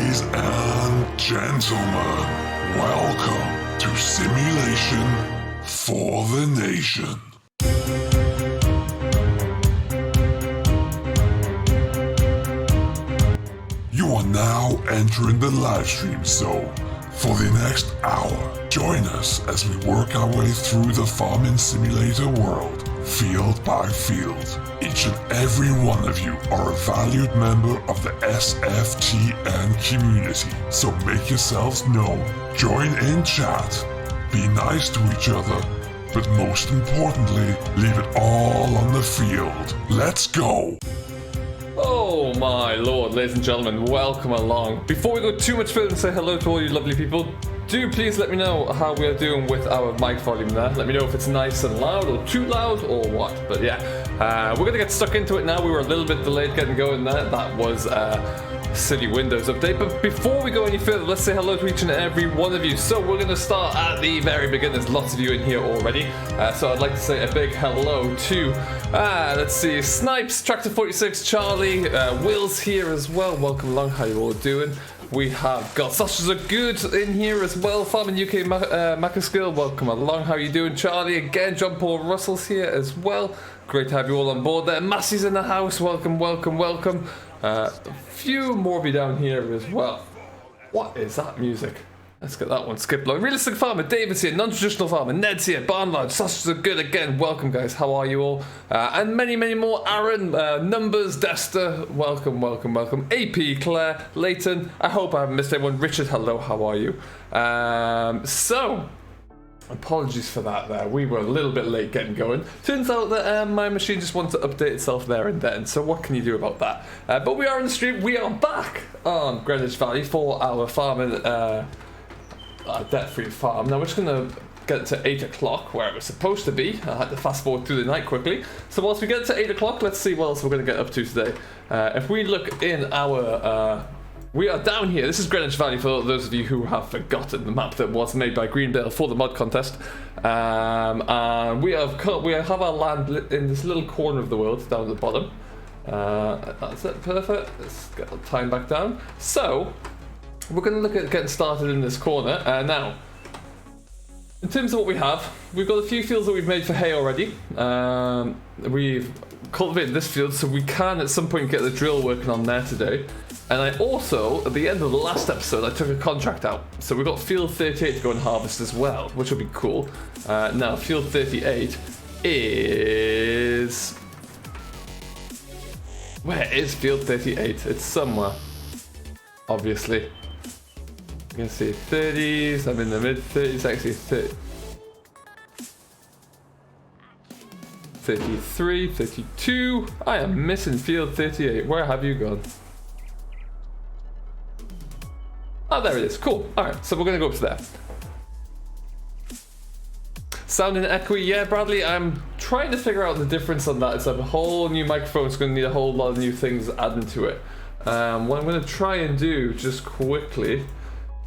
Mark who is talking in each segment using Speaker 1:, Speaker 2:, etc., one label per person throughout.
Speaker 1: Ladies and gentlemen, welcome to Simulation for the Nation. You are now entering the livestream zone. For the next hour, join us as we work our way through the farming simulator world, field by field. Each and every one of you are a valued member of the SFTN community, so make yourselves known. Join in chat, be nice to each other, but most importantly, leave it all on the field. Let's go!
Speaker 2: Oh my lord, ladies and gentlemen, welcome along. Before we go too much further and say hello to all you lovely people, do please let me know how we are doing with our mic volume there. Let me know if it's nice and loud or too loud or what. But yeah, we're going to get stuck into it now. We were a little bit delayed getting going there. That was silly Windows update. But before we go any further, let's say hello to each and every one of you. So we're going to start at the very beginning. There's lots of you in here already. So I'd like to say a big hello to, let's see, Snipes, Tractor 46, Charlie, Will's here as well. Welcome along. How you all doing? We have got Sausages Are Good in here as well. Farming UK Macaskill, welcome along. How you doing, Charlie? Again, John Paul Russell's here as well. Great to have you all on board there. Massey's in the house. Welcome, welcome, welcome. A few more be down here as well. What is that music? Let's get that one skipped along. Realistic Farmer, David's here. Non-traditional Farmer, Ned's here. Barn Lodge, Sausages Are Good again. Welcome, guys. How are you all? And many, many more. Aaron, Numbers, Desta, welcome, welcome, welcome. AP, Claire, Leighton. I hope I haven't missed anyone. Richard, hello. How are you? So, apologies for that there. We were a little bit late getting going. Turns out that my machine just wanted to update itself there and then. So what can you do about that? But we are on the stream. We are back on Greenwich Valley for our farming debt-free farm. Now we're just going to get to 8 o'clock where it was supposed to be. I had to fast forward through the night quickly. So whilst we get to 8 o'clock, let's see what else we're going to get up to today. If we look in our... we are down here. This is Greenwich Valley for those of you who have forgotten the map that was made by Bale for the mod contest. And we have our land in this little corner of the world down at the bottom. That's it, perfect. Let's get the time back down. So, we're going to look at getting started in this corner. Now, in terms of what we have, we've got a few fields that we've made for hay already. We've cultivated this field, so we can at some point get the drill working on there today. And I also, at the end of the last episode, I took a contract out. So we've got field 38 to go and harvest as well, which will be cool. Now, field 38 is... Where is field 38? It's somewhere, obviously. You can see 30s, I'm in the mid 30s, actually 33, 32. I am missing field 38. Where have you gone? Oh, there it is. Cool. Alright, so we're going to go up to there. Sounding echoey. Yeah, Bradley, I'm trying to figure out the difference on that. It's a whole new microphone. It's going to need a whole lot of new things added to it. What I'm going to try and do, just quickly,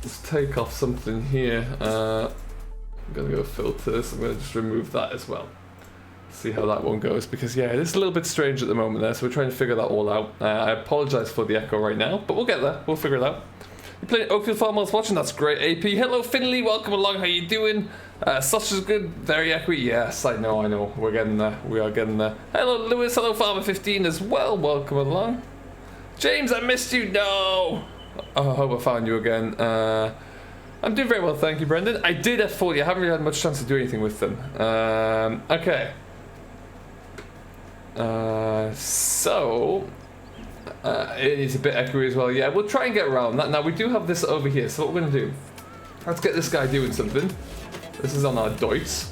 Speaker 2: is take off something here. I'm going to go filters. I'm going to just remove that as well. See how that one goes, because yeah, it's a little bit strange at the moment there, so we're trying to figure that all out. I apologize for the echo right now, but we'll get there. We'll figure it out. You're playing Oakfield Farm whilst watching. That's great. AP, hello Finley, welcome along. How you doing? Sausages Are Good, very echoey. Yes, I know. We're getting there. We are getting there. Hello Lewis, hello Farmer 15 as well. Welcome along. James, I missed you. No. I hope I found you again. I'm doing very well, thank you, Brendan. I did F40. I haven't really had much chance to do anything with them. Okay. So it is a bit echoey as well. Yeah, we'll try and get around that. Now we do have this over here, so what we're going to do, let's get this guy doing something. This is on our Deutz.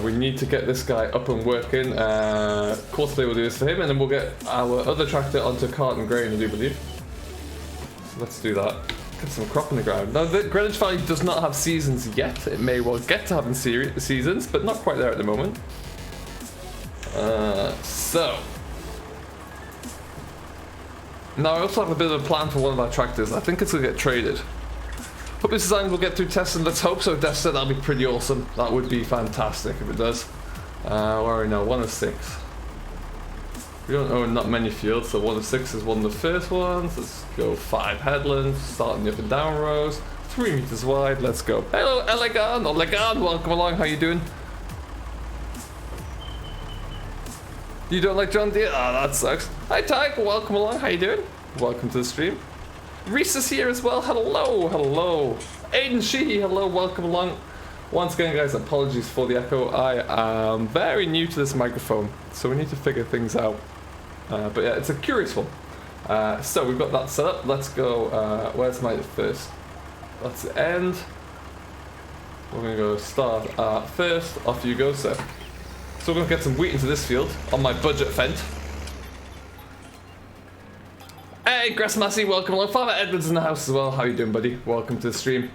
Speaker 2: We need to get this guy up and working. Courseplay will do this for him, and then we'll get our other tractor onto cart and grain, I do believe. So let's do that. Get some crop in the ground. Now, the Greenwich Valley does not have seasons yet. It may well get to having seasons, but not quite there at the moment. So now I also have a bit of a plan for one of our tractors. I think it's going to get traded. Hope this design will get through testing. Let's hope so, Desta. That'll be pretty awesome. That would be fantastic if it does. Where are we now? 1 of 6. We don't own that many fields, so 1 to 6 is one of the first ones. Let's go 5 headlands, starting the up and down rows, 3 meters wide. Let's go. Hello, Elegan, or Legan, welcome along. How you doing? You don't like John Deere? Ah, that sucks. Hi, Tyke, welcome along. How you doing? Welcome to the stream. Reese is here as well. Hello, hello. Aiden Sheehy, hello, welcome along. Once again, guys, apologies for the echo. I am very new to this microphone, so we need to figure things out. But yeah, it's a curious one. So we've got that set up. Let's go. Where's my first? That's the end. We're going to go start first. Off you go, sir. So we're going to get some wheat into this field on my budget fent. Hey, Grass Massey, welcome along. Father Edwards in the house as well. How you doing, buddy? Welcome to the stream.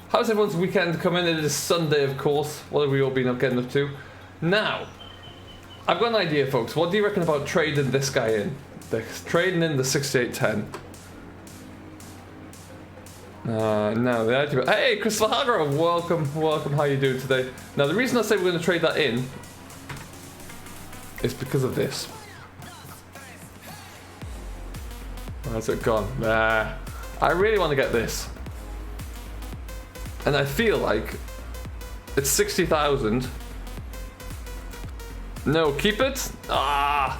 Speaker 2: How's everyone's weekend coming? It is Sunday, of course. What have we all been getting up to? Now, I've got an idea, folks. What do you reckon about trading this guy in? Trading in the 6810. Now, the idea... Hey, Christopher Hargrove, welcome, welcome. How you doing today? Now, the reason I say we're going to trade that in is because of this. Where's it gone? I really want to get this. And I feel like it's 60,000. No, keep it. Hey,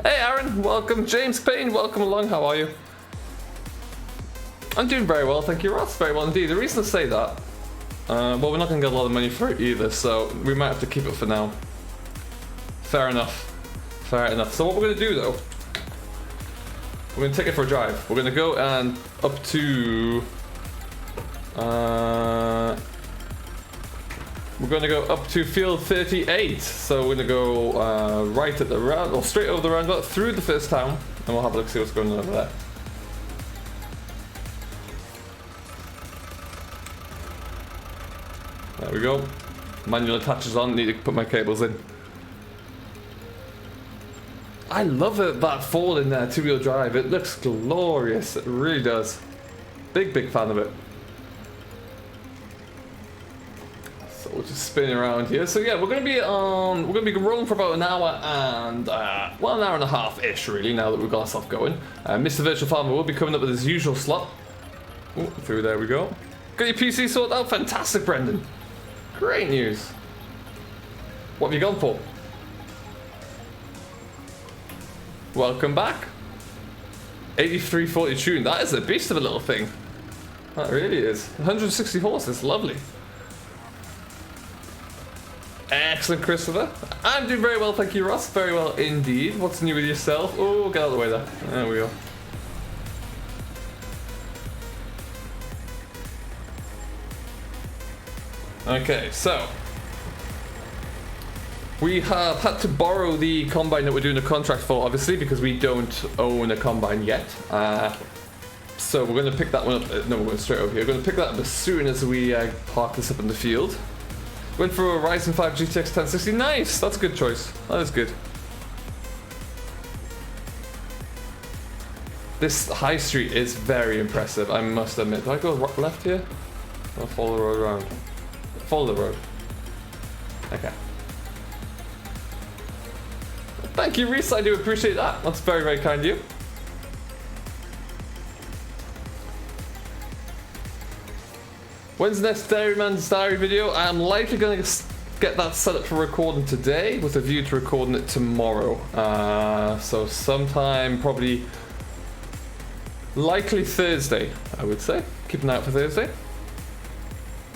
Speaker 2: Aaron, welcome. James Payne, welcome along. How are you? I'm doing very well, thank you, Ross. Very well indeed. The reason I say that, well, we're not going to get a lot of money for it either, so we might have to keep it for now. Fair enough. Fair enough. So what we're going to do, though, we're going to take it for a drive. We're going to go and up to... we're going to go up to field 38. So we're going to go right at the round, or straight over the roundabout, through the first town, and we'll have a look, see what's going on over there. There we go. Manual attaches on, need to put my cables in. I love it, that fall in there, 2-wheel drive. It looks glorious, it really does. Big fan of it. So we'll just spin around here. So yeah, we're gonna be rolling for about an hour and well, an hour and a half-ish really, now that we've got ourselves going. Mr. Virtual Farmer will be coming up with his usual slot. Ooh, through there we go. Got your PC sorted out? Fantastic, Brendan. Great news. What have you gone for? Welcome back. 8340 tune. That is a beast of a little thing. That really is. 160 horses. Lovely. Excellent, Christopher. I'm doing very well, thank you, Ross. Very well indeed. What's new with yourself? Oh, get out of the way there. There we go. Okay, so we have had to borrow the combine that we're doing a contract for, obviously, because we don't own a combine yet. So we're going to pick that one up. No, we're going straight over here. We're going to pick that up as soon as we park this up in the field. Went for a Ryzen 5 GTX 1060. Nice! That's a good choice. That is good. This high street is very impressive, I must admit. Do I go left here? I'll follow the road around. Follow the road. Okay. Thank you, Reese. I do appreciate that. That's very kind of you. When's the next Dairyman's Diary video? I'm likely going to get that set up for recording today with a view to recording it tomorrow. So sometime probably likely Thursday, I would say. Keep an eye out for Thursday.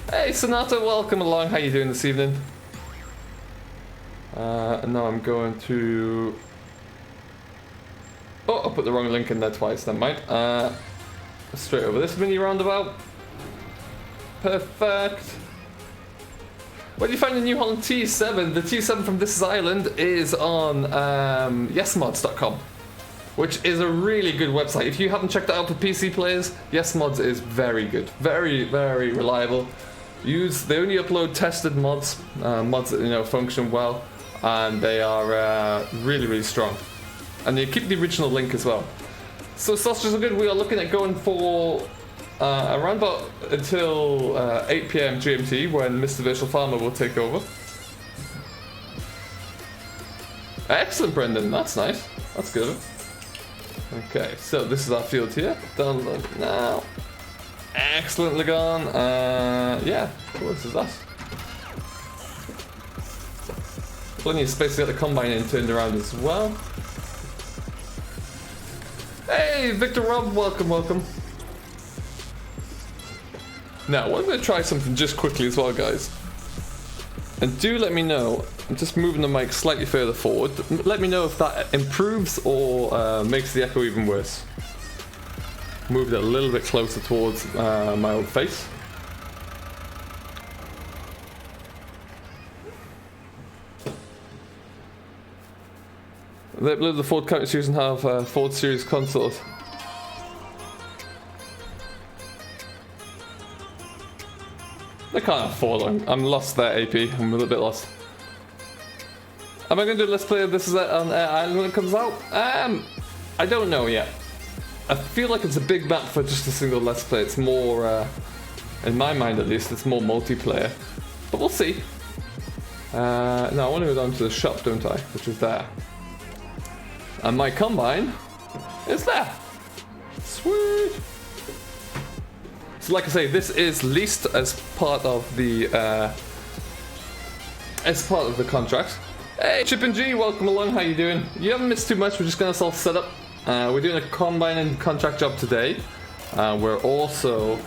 Speaker 2: Hey, Sonata, welcome along. How you doing this evening? And now I'm going to... Oh, I put the wrong link in there twice, never mind. Straight over this mini roundabout. Perfect. Where do you find the New Holland T7? The T7 from This Is Ireland is on yesmods.com, which is a really good website. If you haven't checked it out for PC players, YesMods is very good. Very reliable. They only upload tested mods, mods that function well, and they are really strong. And they keep the original link as well. So sausages are good. We are looking at going for around about until 8 PM GMT when Mr. Virtual Farmer will take over. Excellent, Brendan. That's nice. That's good. Okay, so this is our field here. Done now. Excellent, Lagan. Yeah, what is that? Plenty of space to get the combine in turned around as well. Hey, Victor Rob, welcome, welcome. Now, I'm going to try something just quickly as well, guys. And do let me know, I'm just moving the mic slightly further forward. Let me know if that improves or makes the echo even worse. Moved it a little bit closer towards my old face. They believe the Ford County Series and have Ford Series consoles. They can't afford. I'm lost there, AP. I'm a little bit lost. Am I going to do a Let's Play of this on Air Island when it comes out? I don't know yet. I feel like it's a big map for just a single Let's Play. It's more, in my mind at least, it's more multiplayer. But we'll see. Now I want to go down to the shop, don't I? Which is there. And my combine is there. Sweet. So like I say, this is leased as part of the contract. Hey, Chip and G, welcome along. How you doing? You haven't missed too much. We're just gonna self set up. We're doing a combine and contract job today. We're also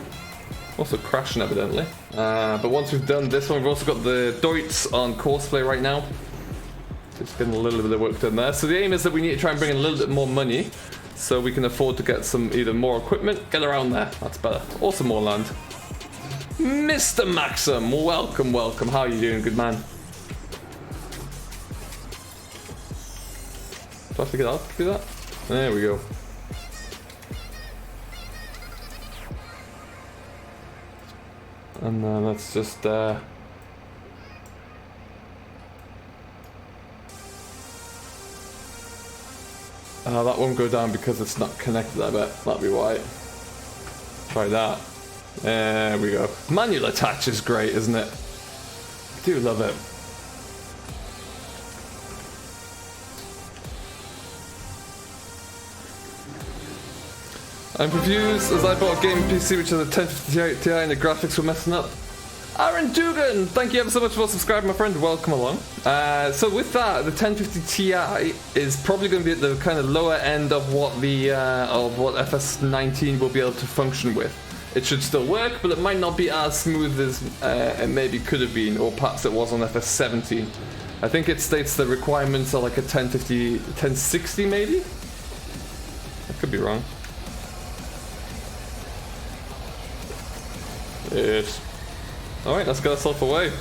Speaker 2: crashing evidently. But once we've done this one, we've also got the Deutz on courseplay right now. Just getting a little bit of work done there. So the aim is that we need to try and bring in a little bit more money so we can afford to get some either more equipment, get around there. That's better. Or some more land. Mr. Maxim, welcome, welcome. How are you doing, good man? Do I have to get out to do that? There we go. And then let's just that won't go down because it's not connected, I bet. That'll be why. Try that. There we go. Manual attach is great, isn't it? I do love it. I'm confused as I bought a gaming PC which has a 1050 Ti and the graphics were messing up. Aaron Dugan, thank you ever so much for subscribing, my friend. Welcome along. So with that, the 1050 Ti is probably going to be at the kind of lower end of what the FS19 will be able to function with. It should still work, but it might not be as smooth as it maybe could have been, or perhaps it was on FS17. I think it states the requirements are like a 1060 maybe. I could be wrong. Yes. Alright, let's get ourselves away.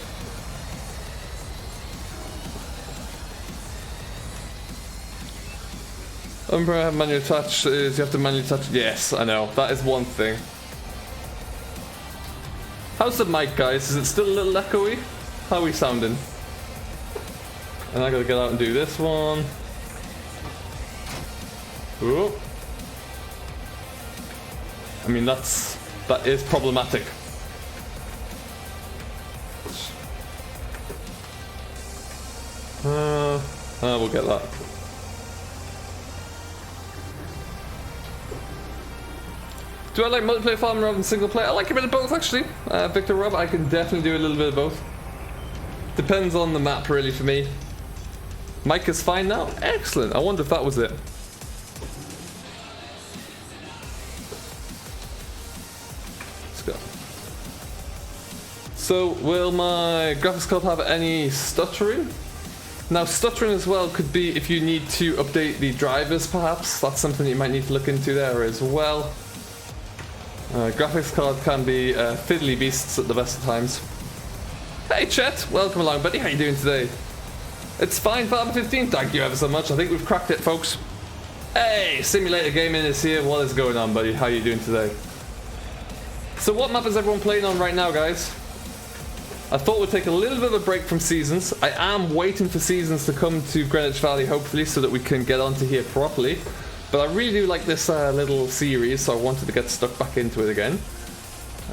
Speaker 2: Umbra manual touch is you have to manually touch. Yes, I know. That is one thing. How's the mic, guys? Is it still a little echoey? How are we sounding? And I gotta get out and do this one. Ooh. I mean, that is problematic. We'll get that. Do I like multiplayer farming rather than single player? I like a bit of both, actually. Victor Rob, I can definitely do a little bit of both. Depends on the map, really, for me. Mic is fine now? Excellent. I wonder if that was it. Let's go. So, will my graphics card have any stuttering? Now, stuttering as well could be if you need to update the drivers, perhaps. That's something you might need to look into there as well. Graphics card can be fiddly beasts at the best of times. Hey Chet, welcome along buddy, how you doing today? It's fine, Farm 15, thank you ever so much. I think we've cracked it, folks. Hey, Simulator Gaming is here. What is going on, buddy? How you doing today? So what map is everyone playing on right now, guys? I thought we'd take a little bit of a break from Seasons. I am waiting for Seasons to come to Greenwich Valley, hopefully, so that we can get onto here properly. But I really do like this little series, so I wanted to get stuck back into it again.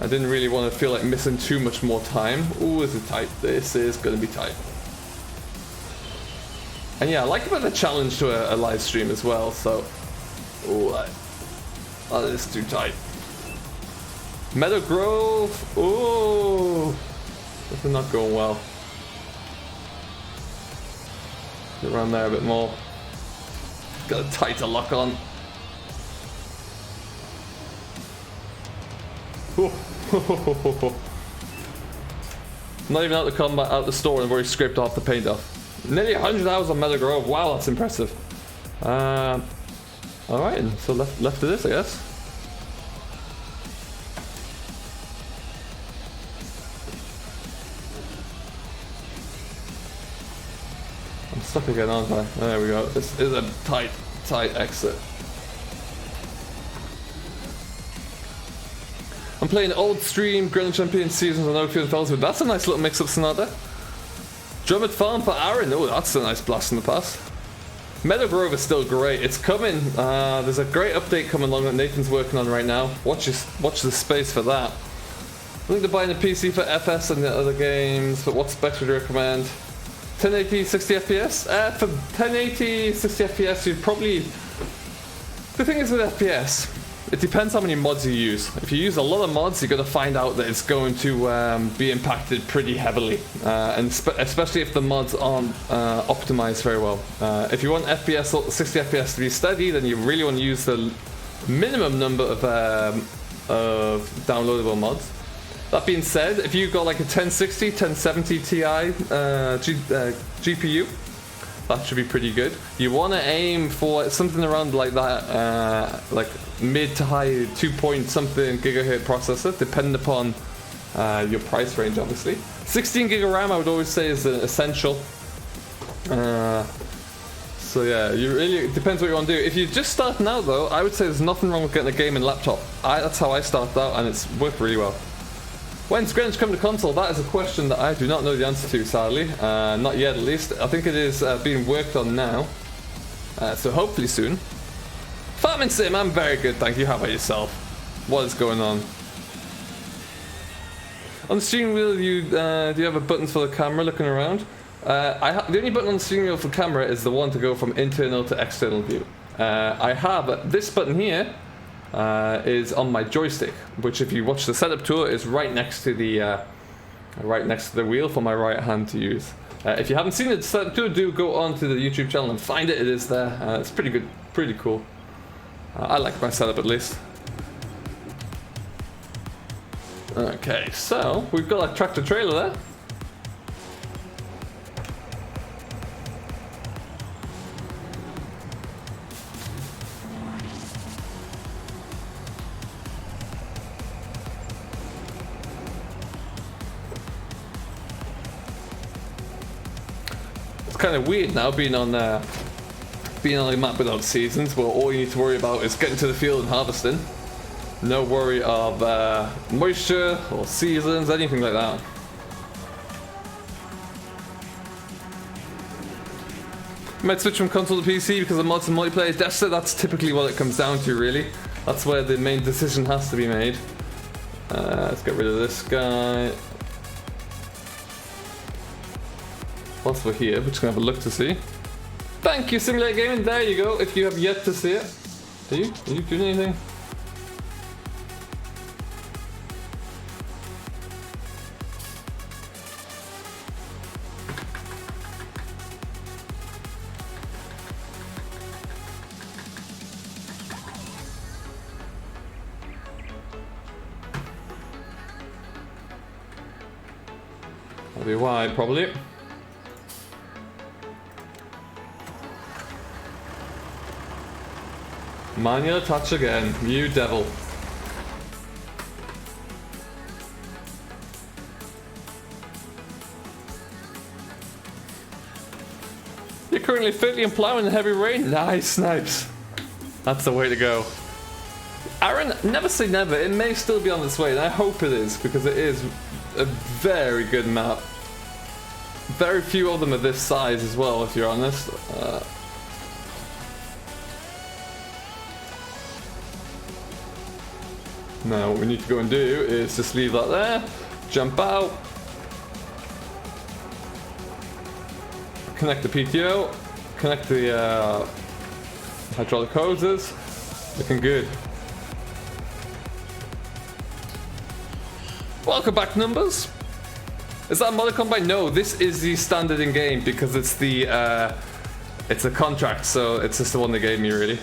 Speaker 2: I didn't really want to feel like missing too much more time. Ooh, is it tight? This is going to be tight. And yeah, I like about the challenge to a live stream as well, so... Ooh, that is too tight. Meadow Grove, ooh! This is not going well. Get around there a bit more. Got a tighter lock on. Not even out the combat, out the store, and I've already scraped off the paint off. Nearly 100 hours on Meadow Grove. Wow, that's impressive. Alright, so left to this, I guess. I'm stuck again, aren't I? There we go. This is a tight exit. I'm playing old stream, Greenwich Champion Seasons on Oakfield Fells. That's a nice little mix-up, Sonata. Drummond Farm for Aaron. Oh, that's a nice blast in the past. Meadow Grove is still great. It's coming. There's a great update coming along that Nathan's working on right now. Watch the space for that. I think they're buying a PC for FS and the other games, but what specs would you recommend? 1080 60 FPS? For 1080 60 FPS, you'd probably... The thing is with FPS, it depends how many mods you use. If you use a lot of mods, you're going to find out that it's going to be impacted pretty heavily. And especially if the mods aren't optimized very well. If you want FPS, 60 FPS to be steady, then you really want to use the minimum number of downloadable mods. That being said, if you've got like a 1060, 1070 Ti GPU, that should be pretty good. You want to aim for something around like that, like mid to high 2 point something gigahertz processor, depending upon your price range, obviously. 16 gig of RAM, I would always say, is essential. So yeah, it depends what you want to do. If you're just starting out though, I would say there's nothing wrong with getting a gaming laptop. That's how I started out, and it's worked really well. When's Greenwich coming to console? That is a question that I do not know the answer to, sadly. Not yet, at least. I think it is being worked on now. So hopefully soon. Farming Sim, I'm very good, thank you. How about yourself? What is going on? On the steering wheel, do you have a buttons for the camera looking around? The only button on the steering wheel for camera is the one to go from internal to external view. I have this button here. Is on my joystick, which, if you watch the setup tour, is right next to the wheel for my right hand to use. If you haven't seen it, setup tour, do go on to the YouTube channel and find it. It is there. It's pretty good, pretty cool. I like my setup at least. Okay, so we've got a tractor trailer there. Kind of weird now being on a map without seasons, where all you need to worry about is getting to the field and harvesting. No worry of moisture or seasons, anything like that. Might switch from console to PC because of mods and multiplayer. That's typically what it comes down to, really. That's where the main decision has to be made. Let's get rid of this guy. Whilst we're here, we're just gonna have a look to see. Thank you, Simulator Gaming. There you go. If you have yet to see it, are you doing anything? That'll be why, probably. Manual touch again, you devil. You're currently fitly and plowing in heavy rain. Nice, snipes. That's the way to go. Aaron, never say never. It may still be on its way, and I hope it is, because it is a very good map. Very few of them are this size as well, if you're honest. Now what we need to go and do is just leave that there, jump out, connect the PTO, connect the hydraulic hoses. Looking good. Welcome back, Numbers. Is that a mod combine? No, this is the standard in game because it's the it's a contract, so it's just the one they gave me, really.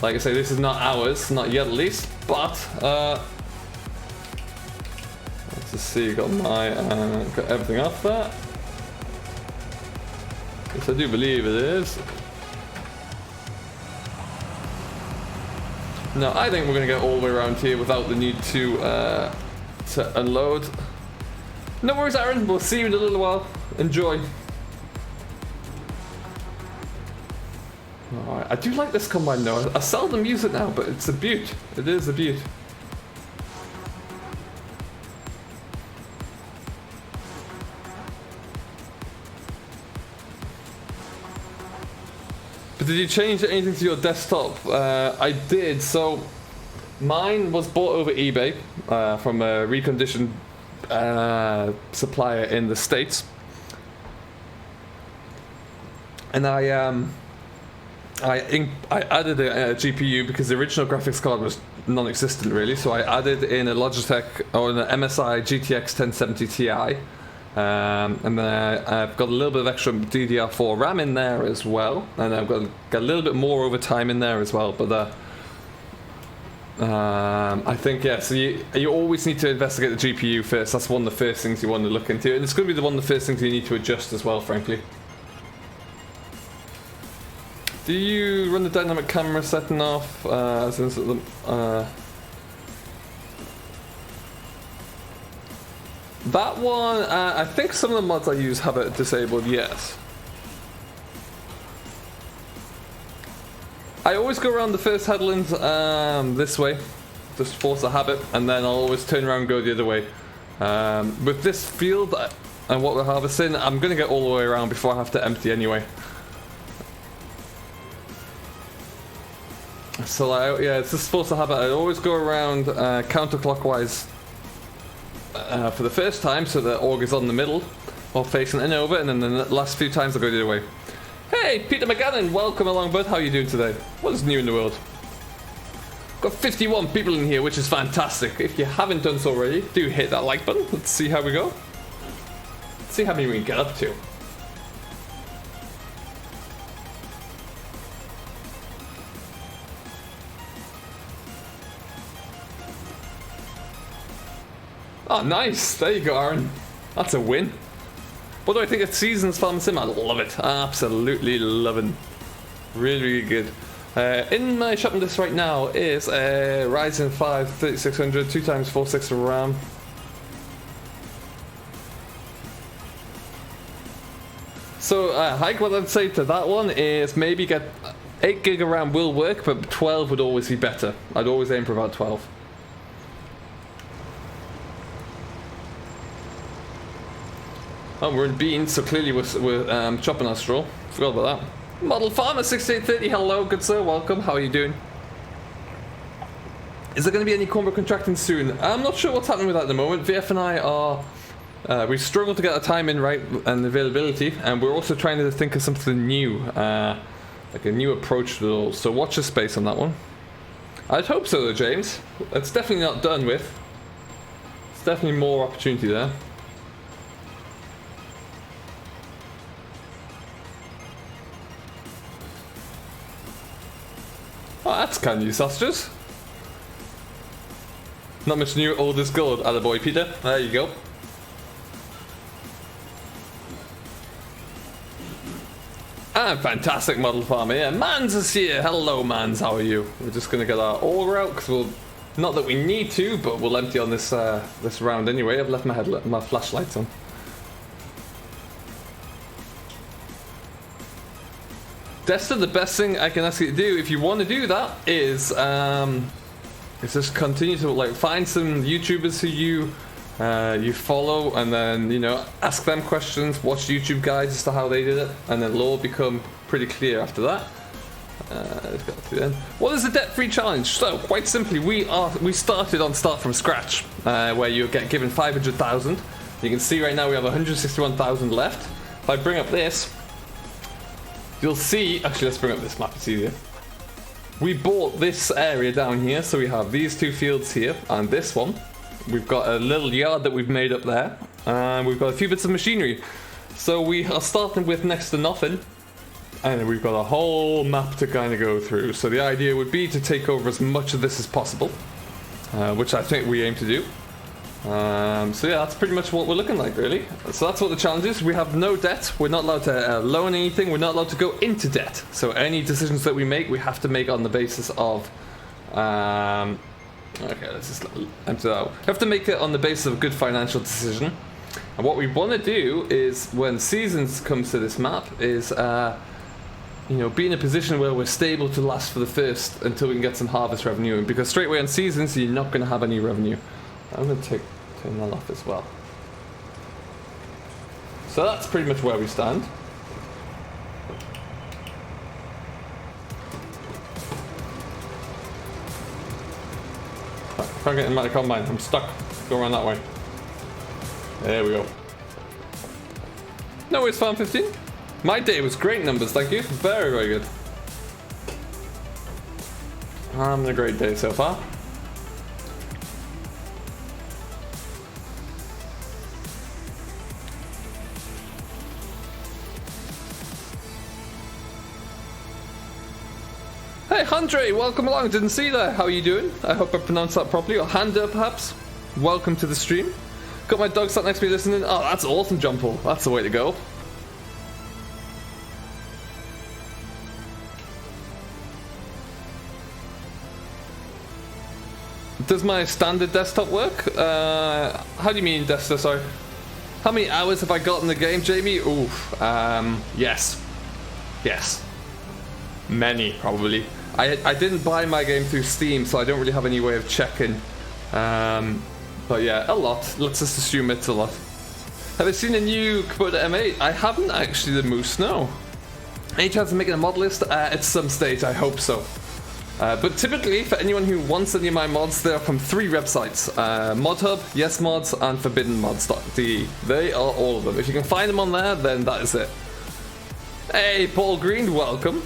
Speaker 2: Like I say, this is not ours, not yet at least, but let's just see, got my got everything off there. Yes, I do believe it is. No, I think we're gonna get all the way around here without the need to unload. No worries, Aaron. We'll see you in a little while. Enjoy. Alright, I do like this combine though. I seldom use it now, but it's a beaut. It is a beaut. But did you change anything to your desktop? I did. So mine was bought over eBay from a reconditioned supplier in the States, and I added a GPU because the original graphics card was non-existent really, so I added in a Logitech or an MSI GTX 1070 Ti, and then I've got a little bit of extra DDR4 RAM in there as well, and I've got a little bit more over time in there as well, but I think, yeah, so you always need to investigate the GPU first. That's one of the first things you want to look into, and it's going to be one of the first things you need to adjust as well, frankly. Do you run the dynamic camera setting off? That one, I think some of the mods I use have it disabled, yes. I always go around the first headlands this way, just force a habit, and then I'll always turn around and go the other way. With this field and what we're harvesting, I'm going to get all the way around before I have to empty anyway. So yeah, it's just force a habit. I always go around counterclockwise for the first time, so the augur's on the middle, or facing in over, and then the last few times I'll go the other way. Hey, Peter McGannon, welcome along, bud. How are you doing today? What is new in the world? Got 51 people in here, which is fantastic. If you haven't done so already, do hit that like button. Let's see how we go. Let's see how many we can get up to. Oh, nice. There you go, Aaron. That's a win. What do I think of Seasons Farm Sim? I love it. Absolutely loving. Really, really good. In my shopping list right now is a Ryzen 5 3600, 2x46 RAM. So, Hike, what I'd say to that one is maybe get 8 gig of RAM will work, but 12 would always be better. I'd always aim for about 12. Oh, we're in beans, so clearly we're chopping our straw. Forgot about that. Model Farmer 6830, hello, good sir, welcome. How are you doing? Is there going to be any cornbread contracting soon? I'm not sure what's happening with that at the moment. VF and I are we struggle to get our time in right and availability, and we're also trying to think of something new, like a new approach to it all. So watch the space on that one. I'd hope so, though, James. It's definitely not done with. There's definitely more opportunity there. Oh, that's kind of new sausages. Not much new, old is gold. Attaboy, Peter. There you go. Ah, fantastic model farmer. Yeah, Mans is here. Hello, Mans. How are you? We're just gonna get our auger out because we'll. Not that we need to, but we'll empty on this this round anyway. I've left my flashlights on. Desta, the best thing I can ask you to do, if you want to do that, is just continue to like find some YouTubers who you follow, and then ask them questions, watch YouTube guides as to how they did it, and then it'll all become pretty clear after that. Let's go through then. What is the debt-free challenge? So quite simply, we started on start from scratch, where you get given 500,000. You can see right now we have 161,000 left. If I bring up this. you'll see, actually let's bring up this map, it's easier. We bought this area down here, so we have these two fields here and this one. We've got a little yard that we've made up there, and we've got a few bits of machinery. So we are starting with next to nothing, and we've got a whole map to kind of go through. So the idea would be to take over as much of this as possible, which I think we aim to do. So yeah, that's pretty much what we're looking like, really. So that's what the challenge is. We have no debt. We're not allowed to loan anything. We're not allowed to go into debt. So any decisions that we make, we have to make on the basis of... okay, let's just empty that out. We have to make it on the basis of a good financial decision. And what we want to do is, when seasons comes to this map, is you know, be in a position where we're stable to last for the first until we can get some harvest revenue. And because straight away on seasons, you're not going to have any revenue. I'm going to turn that off as well. So that's pretty much where we stand. Can't get in my combine. I'm stuck. Go around that way. There we go. No worries, Farm 15. My day was great numbers, thank you. Very, very good. Having a great day so far. Hey, Andre, welcome along. Didn't see that. How are you doing? I hope I pronounced that properly. Or Handa, perhaps. Welcome to the stream. Got my dog sat next to me listening. Oh, that's awesome, John Paul. That's the way to go. Does my standard desktop work? How do you mean desktop, sorry? How many hours have I got in the game, Jamie? Oof. Yes. Yes. Many, probably. I didn't buy my game through Steam, so I don't really have any way of checking. But yeah, a lot. Let's just assume it's a lot. Have I seen a new Kubota M8? I haven't actually, the Moose, no. Any chance of making a mod list? At some stage, I hope so. But typically, for anyone who wants any of my mods, they are from 3 websites. ModHub, Yes Mods, and ForbiddenMods.de. They are all of them. If you can find them on there, then that is it. Hey, Paul Green, welcome.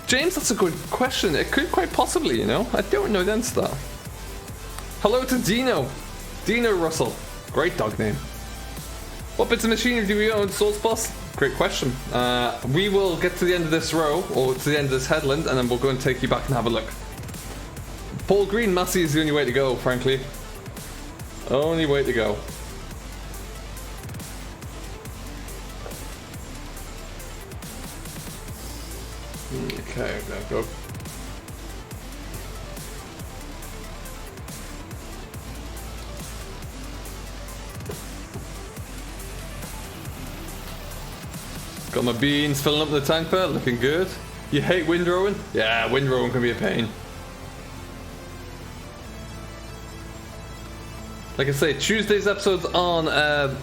Speaker 2: James, that's a good question. It could quite possibly, you know. I don't know the answer to that. Hello to Dino. Dino Russell. Great dog name. What bits of machinery do we own, Source Boss? Great question. We will get to the end of this row, or to the end of this headland, and then we'll go and take you back and have a look. Paul Green, Massey is the only way to go, frankly. Only way to go. Okay, there we go. Got my beans filling up the tank there, looking good. You hate windrowing? Yeah, windrowing can be a pain. Like I say, Tuesday's episode's on.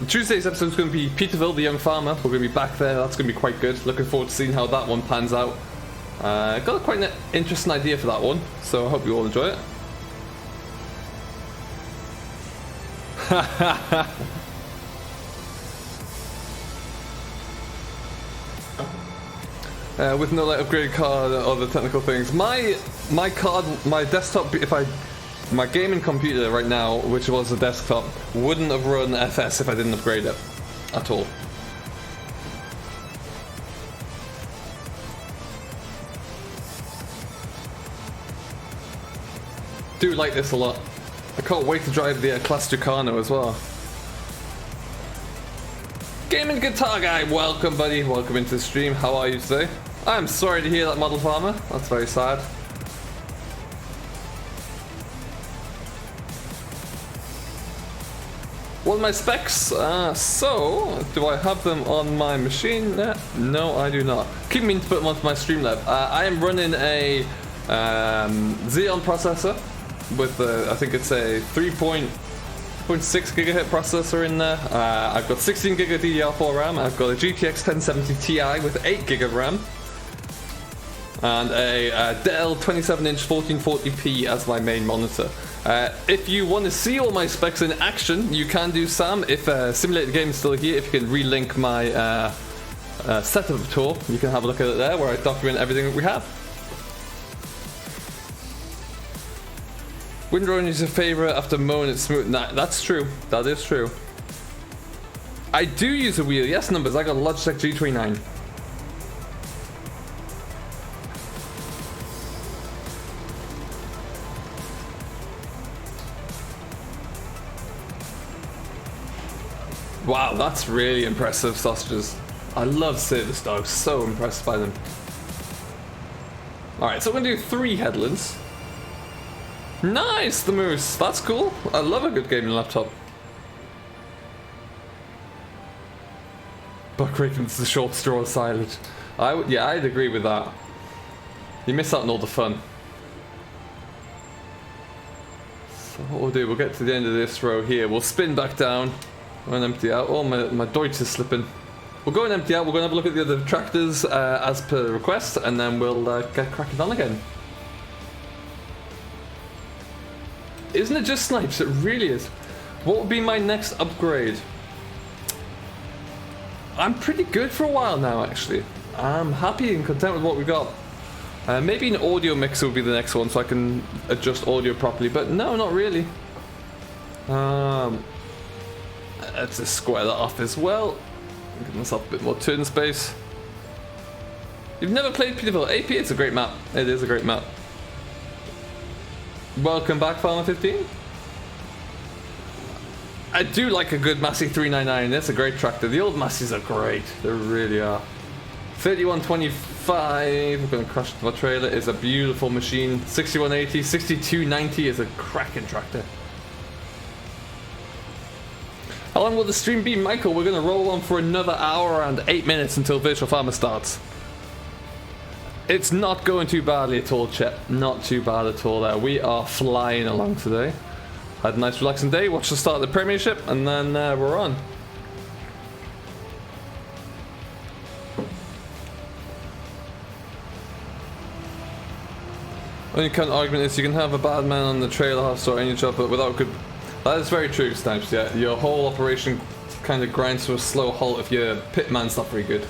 Speaker 2: Tuesday's episode's going to be Peterville, the young farmer. We're going to be back there. That's going to be quite good. Looking forward to seeing how that one pans out. Got quite an interesting idea for that one, so I hope you all enjoy it. With no like upgrade card or other technical things. My card, my desktop, my gaming computer right now, which was a desktop, wouldn't have run FS if I didn't upgrade it at all. Do like this a lot. I can't wait to drive the CLAAS Ducano as well. Gaming Guitar Guy, welcome buddy, welcome into the stream. How are you today? I'm sorry to hear that, Model Farmer. That's very sad. What are my specs? So, do I have them on my machine? No, I do not. Keep meaning to put them onto my Streamlab. I am running a Xeon processor with I think it's a 3.6 gigahertz processor in there. I've got 16 gig of DDR4 RAM. I've got a GTX 1070 Ti with 8 gig of RAM. and a Dell 27-inch 1440p as my main monitor. If you want to see all my specs in action, you can do Sam. If Simulator Game is still here, if you can relink my setup tour, you can have a look at it there where I document everything that we have. Windrunner is your favorite after mowing it smooth. Nah, that's true. That is true. I do use a wheel. Yes, numbers. I got a Logitech G29. Wow, that's really impressive sausages. I love service dogs. So impressed by them. Alright, so we're going to do 3 headlands. Nice, the moose. That's cool. I love a good gaming laptop. Buckraken's the short straw of silage. Yeah, I'd agree with that. You miss out on all the fun. So what we'll do, we'll get to the end of this row here. We'll spin back down and empty out. Oh, my Deutsch is slipping. We'll go and empty out. We're going to have a look at the other tractors as per request, and then we'll get cracking on again. Isn't it just snipes? It really is. What would be my next upgrade? I'm pretty good for a while now, actually. I'm happy and content with what we got. Maybe an audio mixer would be the next one, so I can adjust audio properly. But no, not really. Let's just square that off as well. Give myself a bit more turn space. You've never played Peterville AP? It's a great map. It is a great map. Welcome back, Farmer 15. I do like a good Massey 399. That's a great tractor. The old Masseys are great. They really are. 3125. We're going to crush my trailer. Is a beautiful machine. 6180, 6290 is a cracking tractor. How long will the stream be, Michael? We're going to roll on for another hour and 8 minutes until Virtual Farmer starts. It's not going too badly at all, Chet. Not too bad at all there. We are flying along today. Had a nice relaxing day, watched the start of the Premiership, and then we're on. Only kind of argument is you can have a bad man on the trailer house or any job, but without good... That is very true, Snipes, yeah. Your whole operation kind of grinds to a slow halt if your pitman's not very good.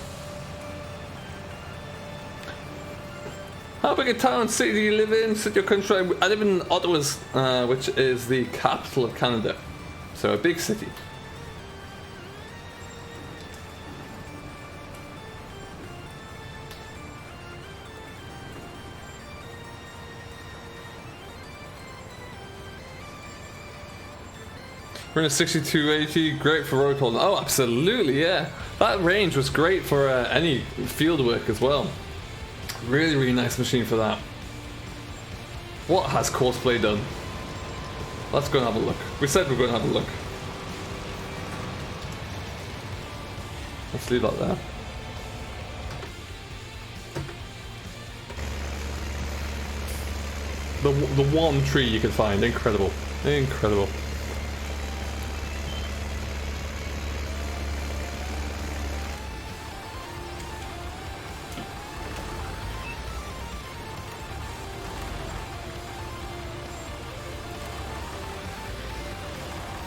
Speaker 2: How big a town, city do you live in? City or country? I live in Ottawa, which is the capital of Canada. So a big city. We're in a 6280, great for road holding. Oh, absolutely, yeah. That range was great for any field work as well. Really, really nice machine for that. What has Courseplay done? Let's go and have a look. We said we're going to have a look. Let's leave that there. The one tree you can find, incredible. Incredible.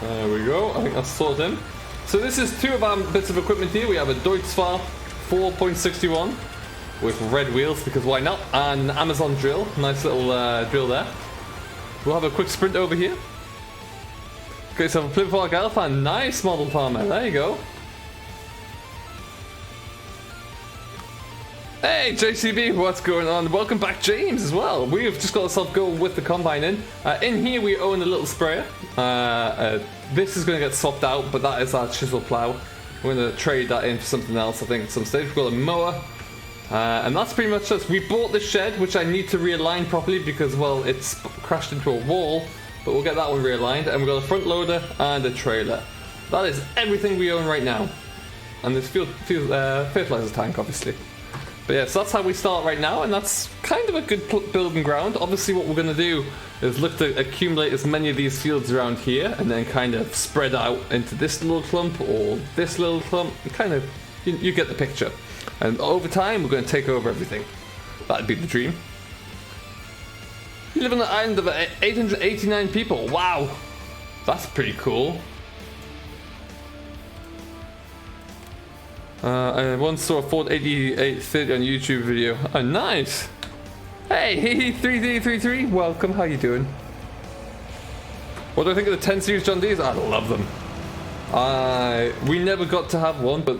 Speaker 2: There we go, I think that's sorted in. So this is 2 of our bits of equipment here. We have a Deutz-Fahr 4.61 with red wheels, because why not? And an Amazon drill, nice little drill there. We'll have a quick sprint over here. Okay, so a Plymouth Galfan, nice model farmer, there you go. Hey JCB, what's going on? Welcome back, James, as well. We've just got ourselves going with the combine in. In here we own a little sprayer. This is going to get swapped out, but that is our chisel plow. We're going to trade that in for something else, I think, at some stage. We've got a mower. And that's pretty much us. We bought this shed, which I need to realign properly because, well, it's crashed into a wall. But we'll get that one realigned. And we've got a front loader and a trailer. That is everything we own right now. And this fertilizer tank, obviously. But yeah, so that's how we start right now, and that's kind of a good building ground. Obviously what we're going to do is look to accumulate as many of these fields around here, and then kind of spread out into this little clump or this little clump. Kind of, you get the picture. And over time, we're going to take over everything. That'd be the dream. You live on an island of 889 people. Wow, that's pretty cool. I once saw a Ford 8830 on YouTube video. Oh, nice. Hey, 3333, welcome. How you doing? What do I think of the 10 Series John Deeres? I love them. We never got to have one, but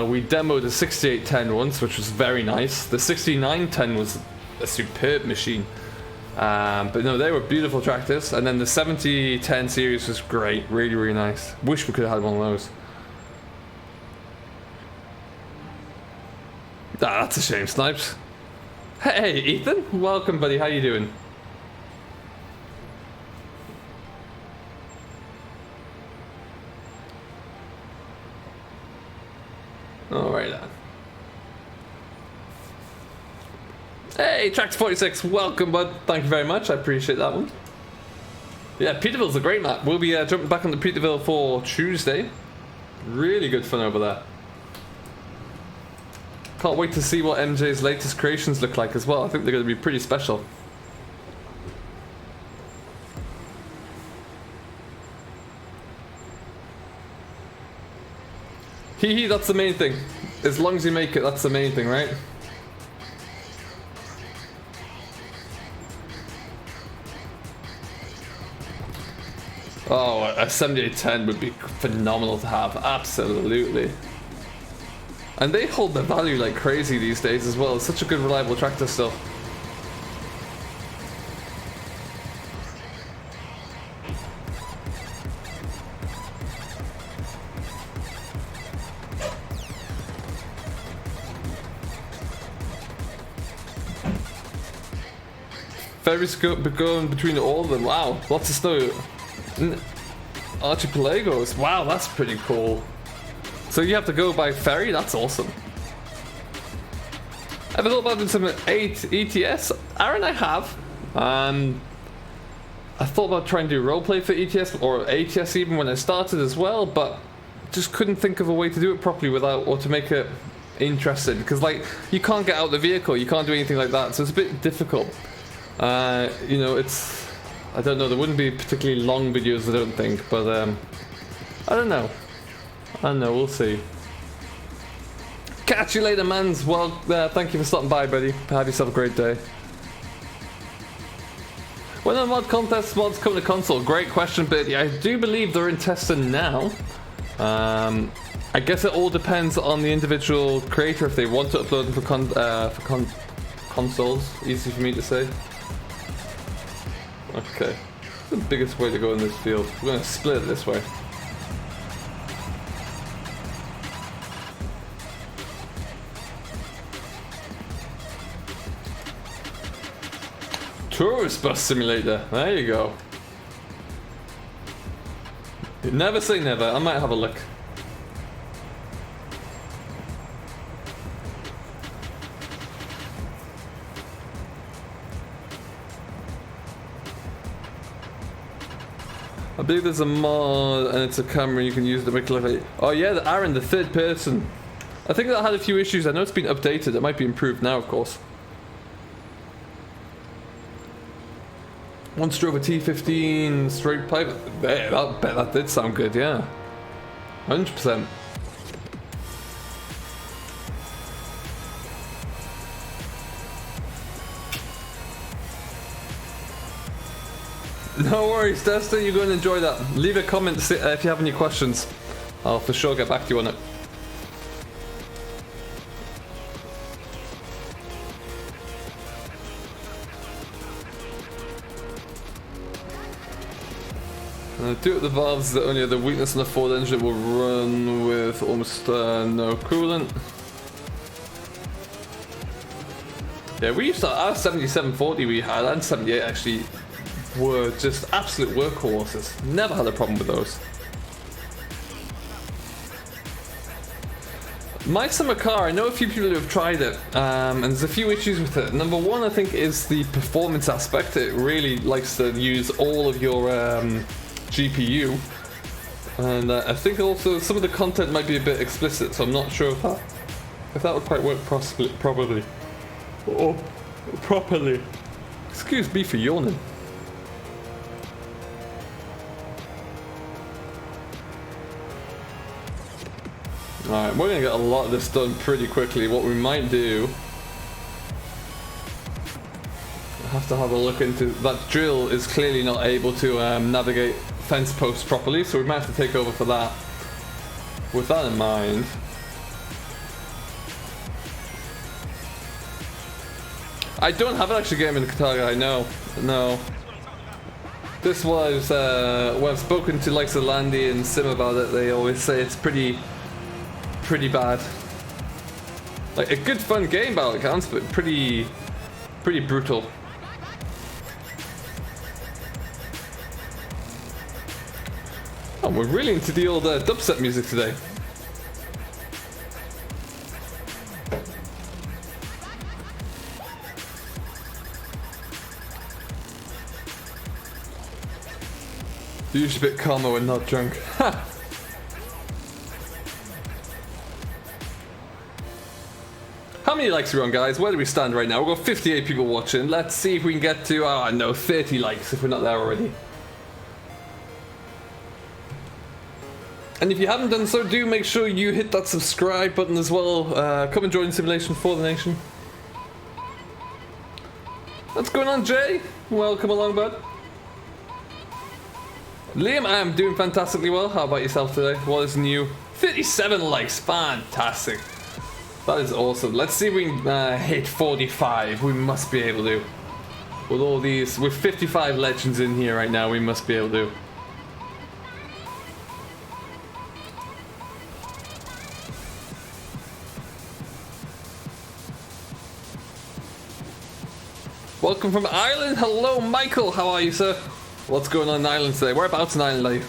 Speaker 2: we demoed a 6810 once, which was very nice. The 6910 was a superb machine. But no, they were beautiful tractors. And then the 7010 series was great. Really, really nice. Wish we could have had one of those. Ah, that's a shame, Snipes. Hey, Ethan. Welcome, buddy. How you doing? Alright then. Hey, Tractor46, welcome, bud. Thank you very much. I appreciate that one. Yeah, Peterville's a great map. We'll be jumping back on the Peterville for Tuesday. Really good fun over there. Can't wait to see what MJ's latest creations look like as well. I think they're going to be pretty special. Hee, that's the main thing. As long as you make it, that's the main thing, right? Oh, a 7810 would be phenomenal to have, absolutely. And they hold their value like crazy these days as well. It's such a good, reliable tractor still. Ferries going between all of them. Wow, lots of snow. Archipelagos. Wow, that's pretty cool. So you have to go by ferry? That's awesome. Ever thought about doing some 8 ETS? Aaron, I have. I thought about trying to do roleplay for ETS or ATS even when I started as well, but just couldn't think of a way to do it properly without, or to make it interesting. Because like, you can't get out the vehicle, you can't do anything like that, so it's a bit difficult. You know, it's, I don't know, there wouldn't be particularly long videos, I don't think, but I don't know. We'll see. Catch you later, mans. Well, thank you for stopping by, buddy. Have yourself a great day. When are mod contests mods coming to console? Great question, Bitty. I do believe they're in testing now. I guess it all depends on the individual creator if they want to upload them for consoles. Easy for me to say. Okay. What's the biggest way to go in this field? We're going to split it this way. Tourist bus simulator. There you go. Never say never. I might have a look. I believe there's a mod and it's a camera you can use to make it look like... Oh yeah, the Aaron, the third person. I think that had a few issues. I know it's been updated. It might be improved now, of course. Once drove a T15 straight pipe. There, I bet that did sound good, yeah. 100%. No worries, Desta, you're going to enjoy that. Leave a comment if you have any questions. I'll for sure get back to you on it. Due to the valves, the only other weakness in the Ford engine will run with almost no coolant. Yeah, we used to, our 7740 we had and 78 actually were just absolute workhorses. Never had a problem with those. My summer car, I know a few people who have tried it, and there's a few issues with it. Number one, I think, is the performance aspect. It really likes to use all of your GPU, and I think also some of the content might be a bit explicit, so I'm not sure if that would quite work. Probably. Oh, properly. Excuse me for yawning. Alright, we're gonna get a lot of this done pretty quickly. What we might do, I have to have a look into that. Drill is clearly not able to navigate fence posts properly, so we might have to take over for that. With that in mind, I don't have an actual game in the Qatar guy, no. This was, when I've spoken to likes of Landy and Sim about it, they always say it's pretty bad. Like, a good fun game by all accounts, but pretty brutal. Oh, we're really into the old dubstep music today. Usually a bit calmer when not drunk. Ha! How many likes are we on, guys? Where do we stand right now? We've got 58 people watching. Let's see if we can get to, I don't know, 30 likes if we're not there already. And if you haven't done so, do make sure you hit that subscribe button as well. Come and join Simulation for the Nation. What's going on, Jay? Welcome along, bud. Liam, I am doing fantastically well. How about yourself today? What is new? 57 likes. Fantastic. That is awesome. Let's see if we can hit 45. We must be able to. With all these, with 55 legends in here right now, we must be able to. Welcome from Ireland. Hello, Michael. How are you, sir? What's going on in Ireland today? Whereabouts in Ireland are you?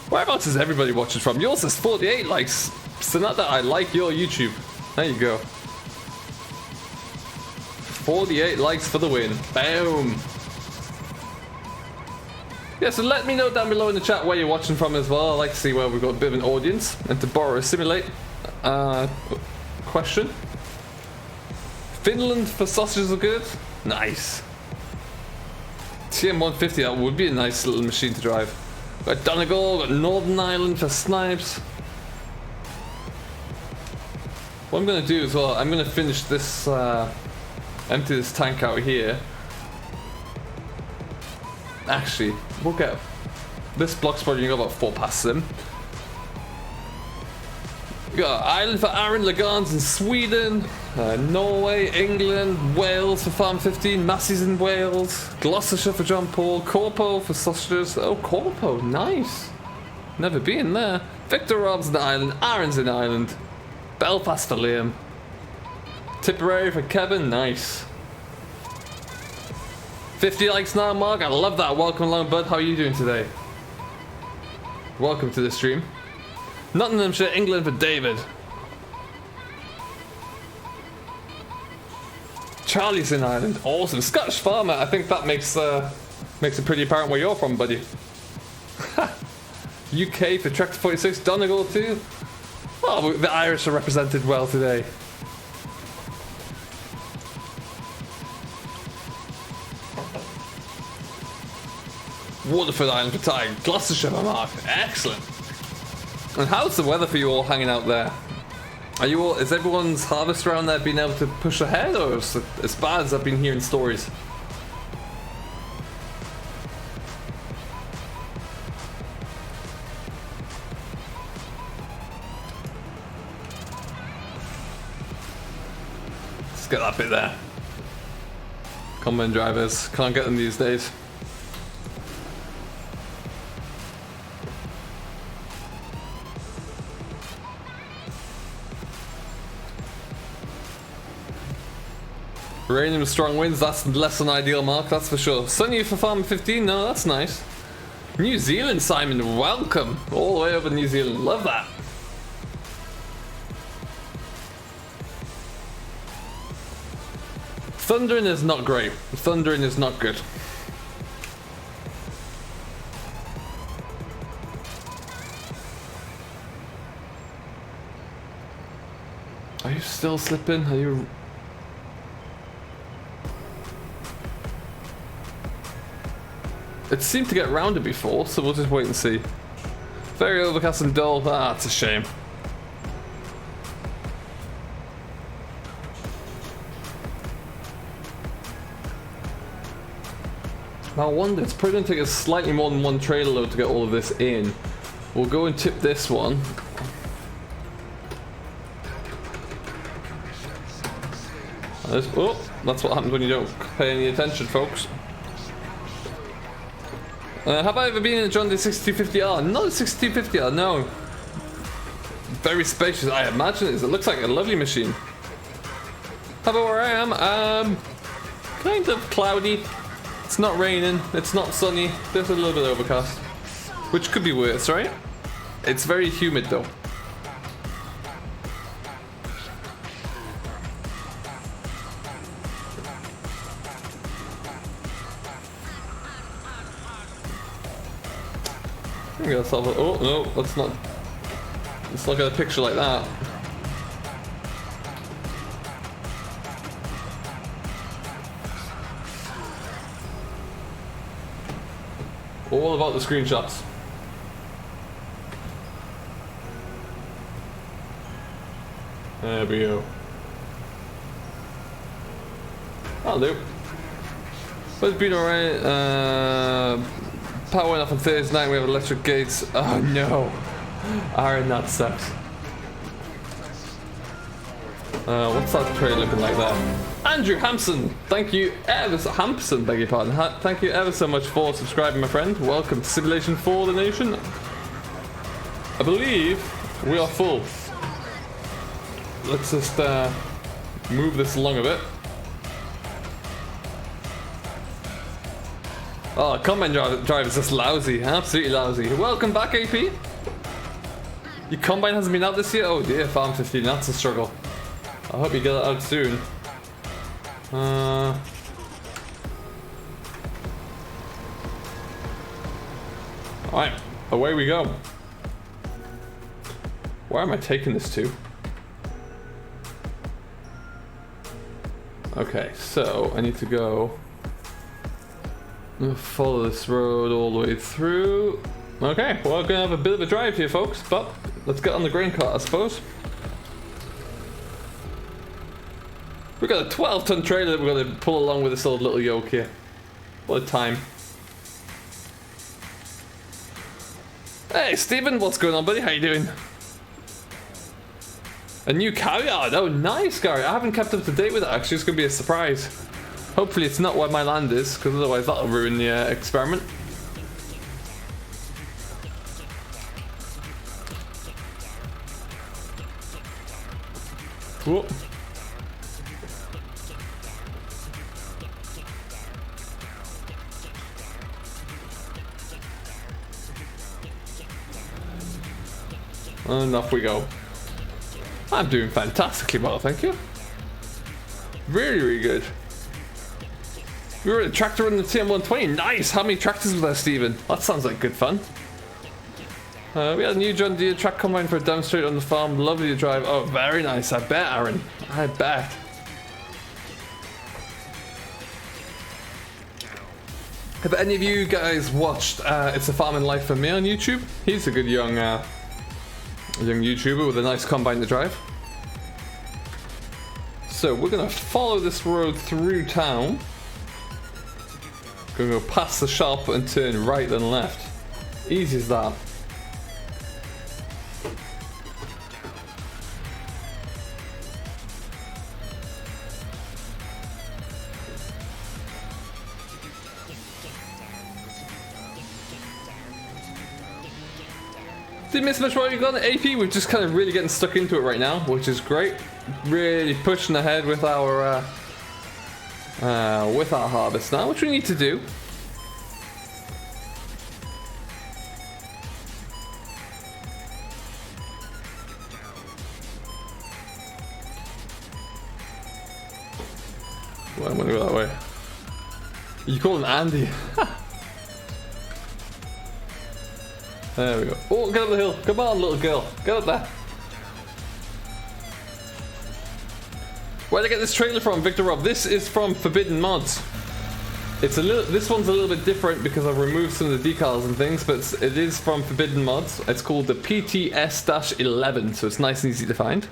Speaker 2: Whereabouts is everybody watching from? Yours has 48 likes. So not that I like your YouTube. There you go. 48 likes for the win. Boom. Yeah, so let me know down below in the chat where you're watching from as well. I like to see where we've got a bit of an audience. And to borrow a simulate question. Finland for sausages are good? Nice. TM150, that would be a nice little machine to drive. Got Donegal, got Northern Ireland for snipes. What I'm going to do as well, I'm going to finish this, empty this tank out here. Actually, we'll get this block spot, you got about 4 past them. We got Ireland for Aaron, Lagans in Sweden, Norway, England, Wales for Farm 15, Massey's in Wales, Gloucestershire for John Paul, Corpo for sausages. Oh, Corpo, nice. Never been there. Victor Rob's in Ireland, Aaron's in Ireland, Belfast for Liam, Tipperary for Kevin, nice. 50 likes now, Mark. I love that. Welcome along, bud. How are you doing today? Welcome to the stream. Nottinghamshire, England for David. Charlie's in Ireland. Awesome. Scottish farmer. I think that makes it pretty apparent where you're from, buddy. UK for Tractor 46. Donegal too. Oh, the Irish are represented well today. Waterford Island for Ty. Gloucestershire for Mark. Excellent. And how's the weather for you all hanging out there? Are you all, is everyone's harvest around there been able to push ahead, or is it as bad as I've been hearing stories? Let's get that bit there. Combine drivers, can't get them these days. Raining with strong winds, that's less than ideal, Mark, that's for sure. Sunny for Farm 15, no, that's nice. New Zealand, Simon, welcome. All the way over New Zealand, love that. Thundering is not great. Thundering is not good. Are you still slipping? Are you... It seemed to get rounded before, so we'll just wait and see. Very overcast and dull. Ah, it's a shame. Now I wonder, it's probably going to take us slightly more than one trailer load to get all of this in. We'll go and tip this one. Oh, that's what happens when you don't pay any attention, folks. Have I ever been in a John Deere 6250R? Not a 6250R, no. Very spacious, I imagine it is. It looks like a lovely machine. How about where I am? Kind of cloudy. It's not raining, it's not sunny. There's a little bit overcast. Which could be worse, right? It's very humid though. Oh no, let's not get a picture like that. All about the screenshots. There we go. That'll do. But it's been alright. Power went off on Thursday night. We have electric gates. Oh no, Aaron, that sucks. What's that tray looking like there? Andrew Hampson, thank you ever so Hampson, beg your pardon. Thank you ever so much for subscribing, my friend. Welcome to Simulation for the Nation. I believe we are full. Let's just move this along a bit. Oh, combine drive is just lousy, absolutely lousy. Welcome back, AP. Your combine hasn't been out this year? Oh dear, Farm 15, that's a struggle. I hope you get it out soon. Alright, away we go. Where am I taking this to? Okay, so I need to go follow this road all the way through. Okay, well, we're gonna have a bit of a drive here, folks, but let's get on the grain cart, I suppose. We've got a 12-ton trailer that we're going to pull along with this old little yoke here. What a time. Hey, Stephen, what's going on, buddy? How you doing? A new carryard. Oh, nice, Gary. I haven't kept up to date with it, actually. It's going to be a surprise. Hopefully it's not where my land is, because otherwise that'll ruin the experiment. Whoa. And off we go. I'm doing fantastically well, thank you. Really, really good. We were at a tractor in the TM120. Nice! How many tractors were there, Stephen? That sounds like good fun. We had a new John Deere track combine for a demonstrator on the farm. Lovely to drive. Oh, very nice. I bet, Aaron. I bet. Have any of you guys watched It's a Farming Life for Me on YouTube? He's a good young YouTuber with a nice combine to drive. So we're gonna follow this road through town. Gonna go past the shop and turn right and left. Easy as that. Didn't miss much while you got on AP. We're just kind of really getting stuck into it right now, which is great. Really pushing ahead with our harvest now, which we need to do. Well, I'm gonna go that way. You call him Andy? There we go. Oh, get up the hill. Come on, little girl. Get up there. Where'd I get this trailer from, Victor Rob? This is from Forbidden Mods. It's a little. This one's a little bit different because I've removed some of the decals and things, but it is from Forbidden Mods. It's called the PTS-11, so it's nice and easy to find.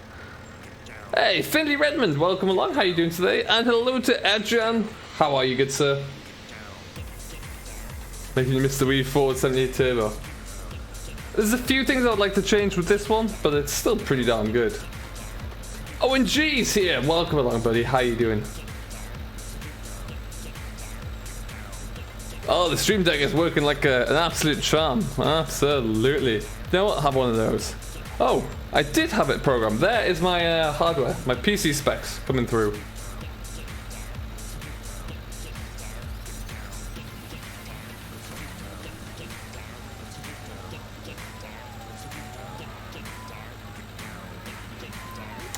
Speaker 2: Hey, Finley Redmond, welcome along. How are you doing today? And hello to Adrian. How are you, good sir? Making you Mr. Wii Forward 78 Turbo. There's a few things I would like to change with this one, but it's still pretty darn good. Oh, and G's here. Welcome along, buddy. How you doing? Oh, the Stream Deck is working like an absolute charm. Absolutely. You know what? I'll have one of those. Oh, I did have it programmed. There is my hardware, my PC specs coming through.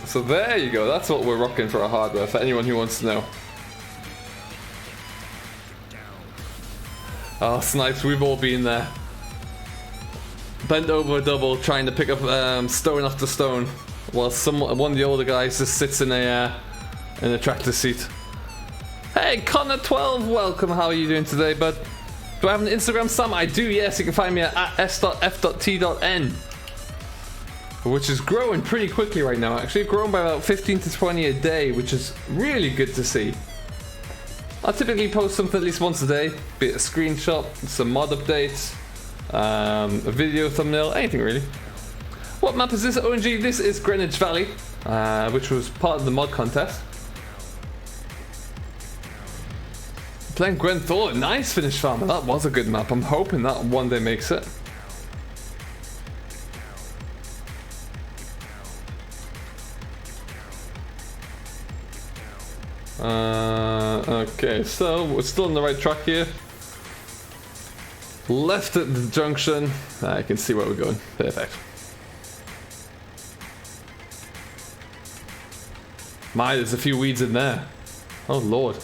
Speaker 2: So there you go. That's what we're rocking for our hardware, for anyone who wants to know. Oh, snipes, we've all been there. Bent over double, trying to pick up stone after stone, while one of the older guys just sits in a tractor seat. Hey, Connor12, welcome. How are you doing today, bud? Do I have an Instagram, Sam? I do, yes. You can find me at s.f.t.n, which is growing pretty quickly right now. Actually, growing by about 15 to 20 a day, which is really good to see. I typically post something at least once a day, be it a screenshot, some mod updates, a video thumbnail, anything really. What map is this? ONG, this is Greenwich Valley, which was part of the mod contest. Playing Gwenthor, nice finish farmer. That was a good map. I'm hoping that one day makes it. Okay, so we're still on the right track here. Left at the junction. I can see where we're going. Perfect. My, there's a few weeds in there. Oh lord.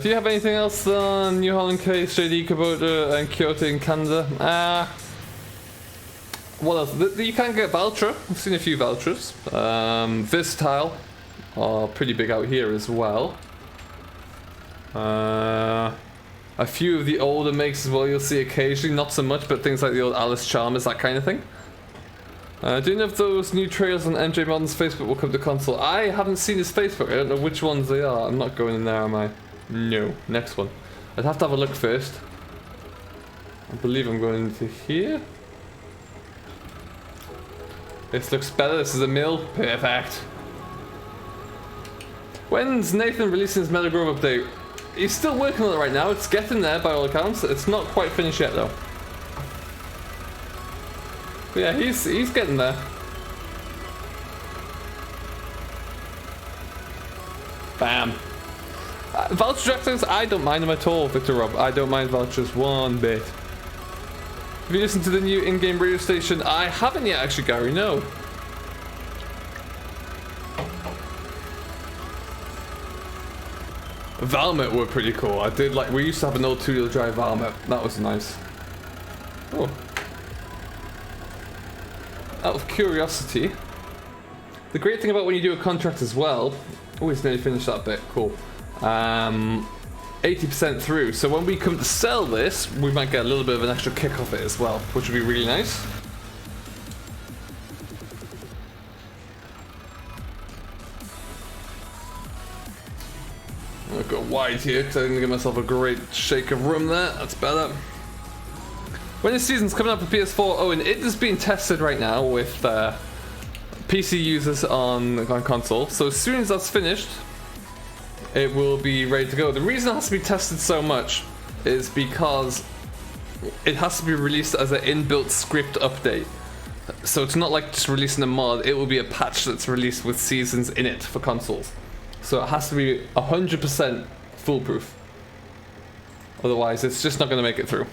Speaker 2: Do you have anything else on New Holland Case, JD, Kubota, and Kyoto in Canada? What else? You can get Valtra. I've seen a few Valtras. Versatile are pretty big out here as well. A few of the older makes as well you'll see occasionally, not so much, but things like the old Alice Chalmers, that kind of thing. Do you know if those new trails on MJ Modern's Facebook will come to console? I haven't seen his Facebook. I don't know which ones they are. I'm not going in there, am I? No. Next one. I'd have to have a look first. I believe I'm going into here. This looks better. This is a mill. Perfect. When's Nathan releasing his Meadow Grove update? He's still working on it right now. It's getting there by all accounts. It's not quite finished yet though. But yeah, he's getting there. Bam. Voucher tractors, I don't mind them at all, Victor Rob. I don't mind vouchers one bit. Have you listened to the new in-game radio station? I haven't yet actually, Gary, no. Valmet were pretty cool. I did like, we used to have an old two-wheel drive Valmet. That was nice. Oh. Out of curiosity, the great thing about when you do a contract as well, always nearly finished that bit, cool. 80% through, so when we come to sell this, we might get a little bit of an extra kick off it as well, which would be really nice. I'll go wide here because I didn't give myself a great shake of room there. That's better. When the season's coming up for PS4, oh, and it is being tested right now with PC users on console. So as soon as that's finished, it will be ready to go. The reason it has to be tested so much is because it has to be released as an inbuilt script update. So it's not like just releasing a mod, it will be a patch that's released with seasons in it for consoles. So it has to be 100% foolproof. Otherwise, it's just not going to make it through.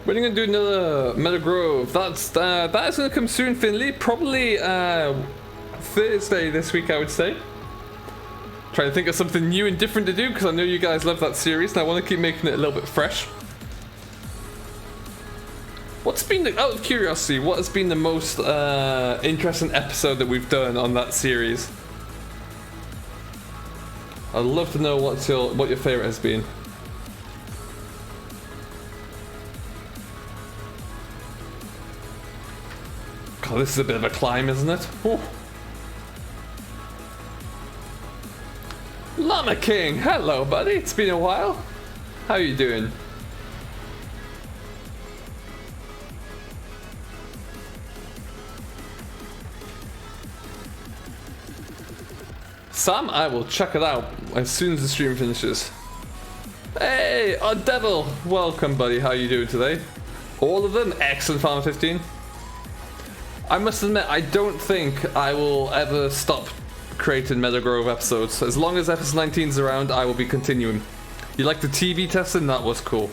Speaker 2: When are you going to do another Meadow Grove? That is going to come soon, Finley. Probably Thursday this week, I would say. Trying to think of something new and different to do, because I know you guys love that series, and I want to keep making it a little bit fresh. What's been the, out of curiosity, what has been the most interesting episode that we've done on that series? I'd love to know what your favorite has been. God, this is a bit of a climb, isn't it? Ooh. Llama King, hello buddy, it's been a while. How are you doing? Sam, I will check it out as soon as the stream finishes. Hey, Devil, welcome buddy, how are you doing today? All of them, excellent Farmer 15. I must admit, I don't think I will ever stop creating Meadow Grove episodes. As long as episode 19 is around, I will be continuing. You like the TV testing? That was cool.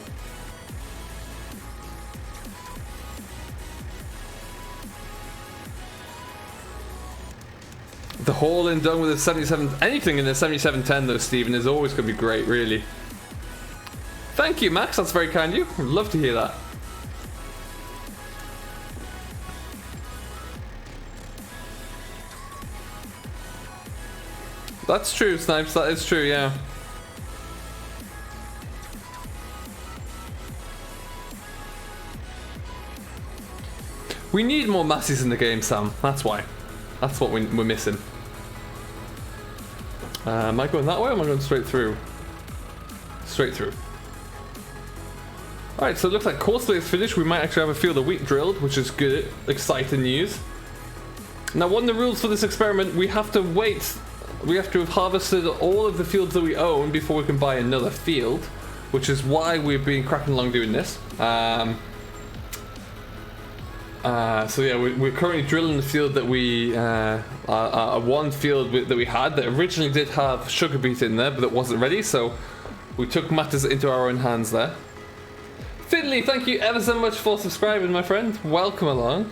Speaker 2: The haul in done with a 77, anything in the 7710 though, Stephen, is always going to be great, really. Thank you, Max, that's very kind of you. I'd love to hear that. That's true, Snipes, that is true, yeah. We need more masses in the game, Sam, that's why. That's what we're missing. Am I going that way or am I going straight through? Straight through. Alright, so it looks like course lay is finished. We might actually have a field of wheat drilled, which is good, exciting news. Now, one of the rules for this experiment, we have to wait. We have to have harvested all of the fields that we own before we can buy another field, which is why we've been cracking along doing this. So yeah, we're currently drilling the field that we, one field that we had that originally did have sugar beet in there, but that wasn't ready, so we took matters into our own hands there. Finley, thank you ever so much for subscribing, my friend. Welcome along.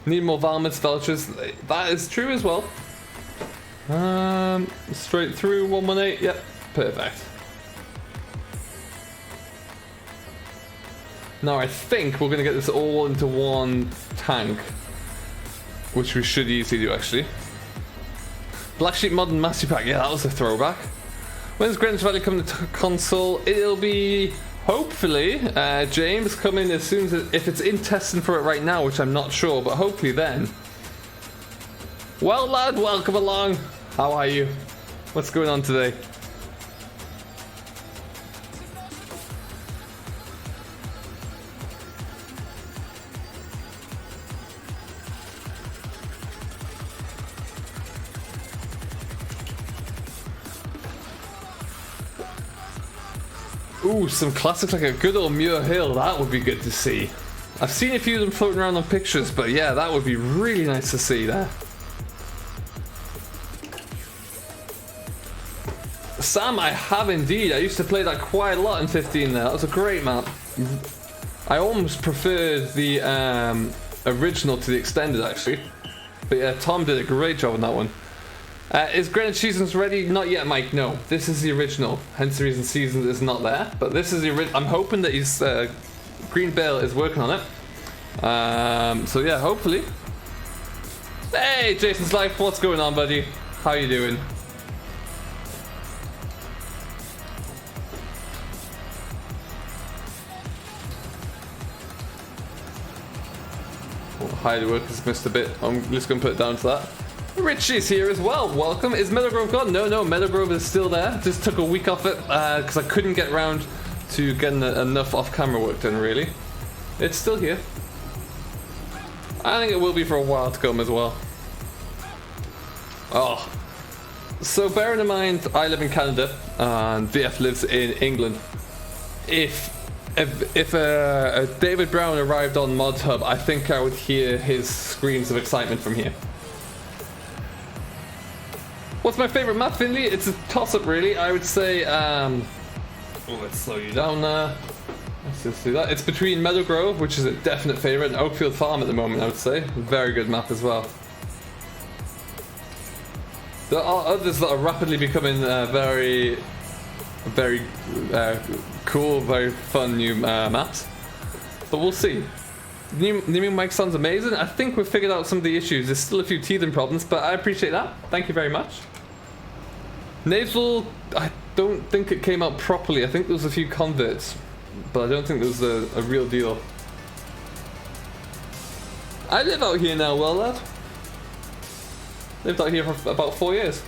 Speaker 2: Need more varmints vouchers. That is true as well. Straight through 118. Yep, perfect. Now I think we're gonna get this all into one tank, which we should easily do actually. Black Sheep Modern Master Pack. Yeah, that was a throwback. When's Greenwich Valley coming to console? It'll be hopefully James coming as soon as if it's in testing for it right now, which I'm not sure, but hopefully then. Well, lad, welcome along. How are you? What's going on today? Ooh, some classics like a good old Muir Hill. That would be good to see. I've seen a few of them floating around on pictures, but yeah, that would be really nice to see there. Sam, I have indeed. I used to play that quite a lot in 15 there. That was a great map. I almost preferred the original to the extended actually. But yeah, Tom did a great job on that one. Is Greenwich Seasons ready? Not yet, Mike, no. This is the original. Hence the reason Seasons is not there. But this is the original. I'm hoping that he's, Green Bale is working on it. So yeah, hopefully. Hey, Jason's Life, what's going on, buddy? How you doing? Hide work has missed a bit. I'm just going to put it down to that. Richie's here as well. Welcome. Is Meadowgrove gone? No, Meadowgrove is still there. Just took a week off it because I couldn't get around to getting enough off-camera work done, really. It's still here. I think it will be for a while to come as well. Oh. So bearing in mind, I live in Canada and VF lives in England. If David Brown arrived on Mod Hub, I think I would hear his screams of excitement from here. What's my favorite map, Finley? It's a toss-up, really. I would say, let's slow you down there. Let's Let's do that. It's between Meadow Grove, which is a definite favourite, and Oakfield Farm at the moment, I would say. Very good map as well. There are others that are rapidly becoming very cool, very fun new maps. But we'll see. The new mic sounds amazing. I think we've figured out some of the issues. There's still a few teething problems, but I appreciate that. Thank you very much. Naval, I don't think it came out properly. I think there was a few converts, but I don't think there was a real deal. I live out here now, well, lad. Lived out here for about 4 years.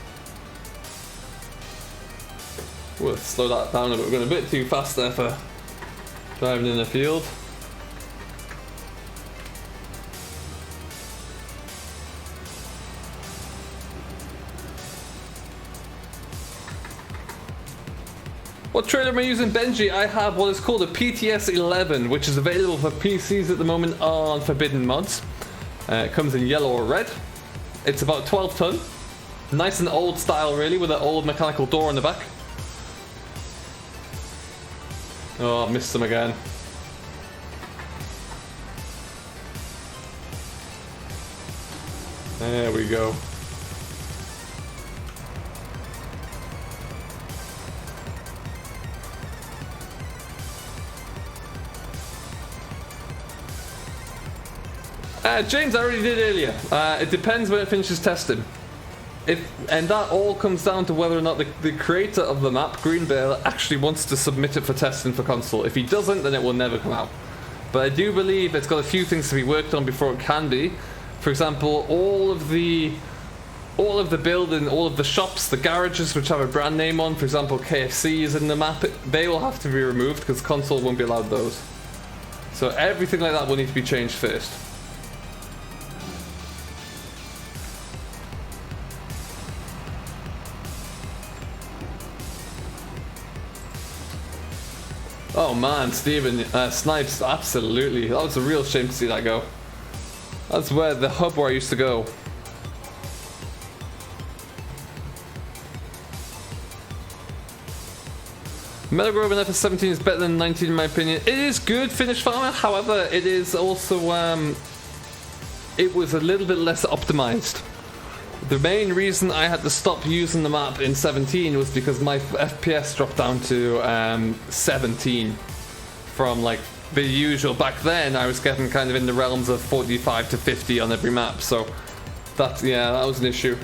Speaker 2: We'll slow that down a bit. We're going a bit too fast there for driving in the field. What trailer am I using, Benji? I have what is called a PTS 11, which is available for PCs at the moment on Forbidden Mods. It comes in yellow or red. It's about 12 ton. Nice and old style, really, with an old mechanical door on the back. Oh, I missed them again. There we go. James, I already did earlier. It depends when it finishes testing. And that all comes down to whether or not the creator of the map, Bale, actually wants to submit it for testing for console. If he doesn't, then it will never come out. But I do believe it's got a few things to be worked on before it can be. For example, all of the building, all of the shops, the garages which have a brand name on, for example, KFC is in the map, they will have to be removed because console won't be allowed those. So everything like that will need to be changed first. Oh man, Steven, Snipes, absolutely. That was a real shame to see that go. That's where the hub where I used to go. Meadow Grove and FS17 is better than 19 in my opinion. It is good, Finnish Farmer, however, it is also, it was a little bit less optimized. The main reason I had to stop using the map in 17 was because my FPS dropped down to 17 from like the usual. Back then I was getting kind of in the realms of 45 to 50 on every map, so that was an issue.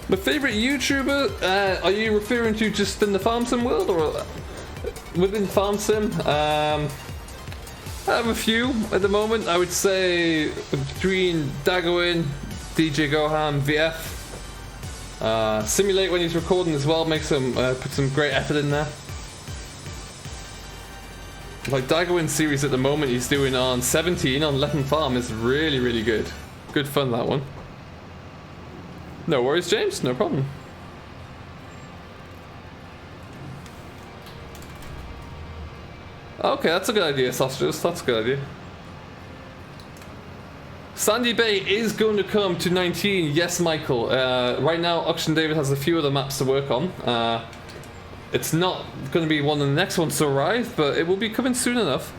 Speaker 2: My favorite YouTuber, are you referring to just in the farm sim world or within farm sim? I have a few at the moment. I would say between Dagowin, DJ Gohan, VF, Simulate when he's recording as well, makes some put some great effort in there. Like Dagowin series at the moment he's doing on 17 on Letton Farm is really, really good. Good fun, that one. No worries, James, no problem. Okay, that's a good idea, Sausages, that's a good idea. Sandy Bay is going to come to 19, yes Michael. Right now Auction David has a few other maps to work on. It's not going to be one of the next ones to arrive, but it will be coming soon enough.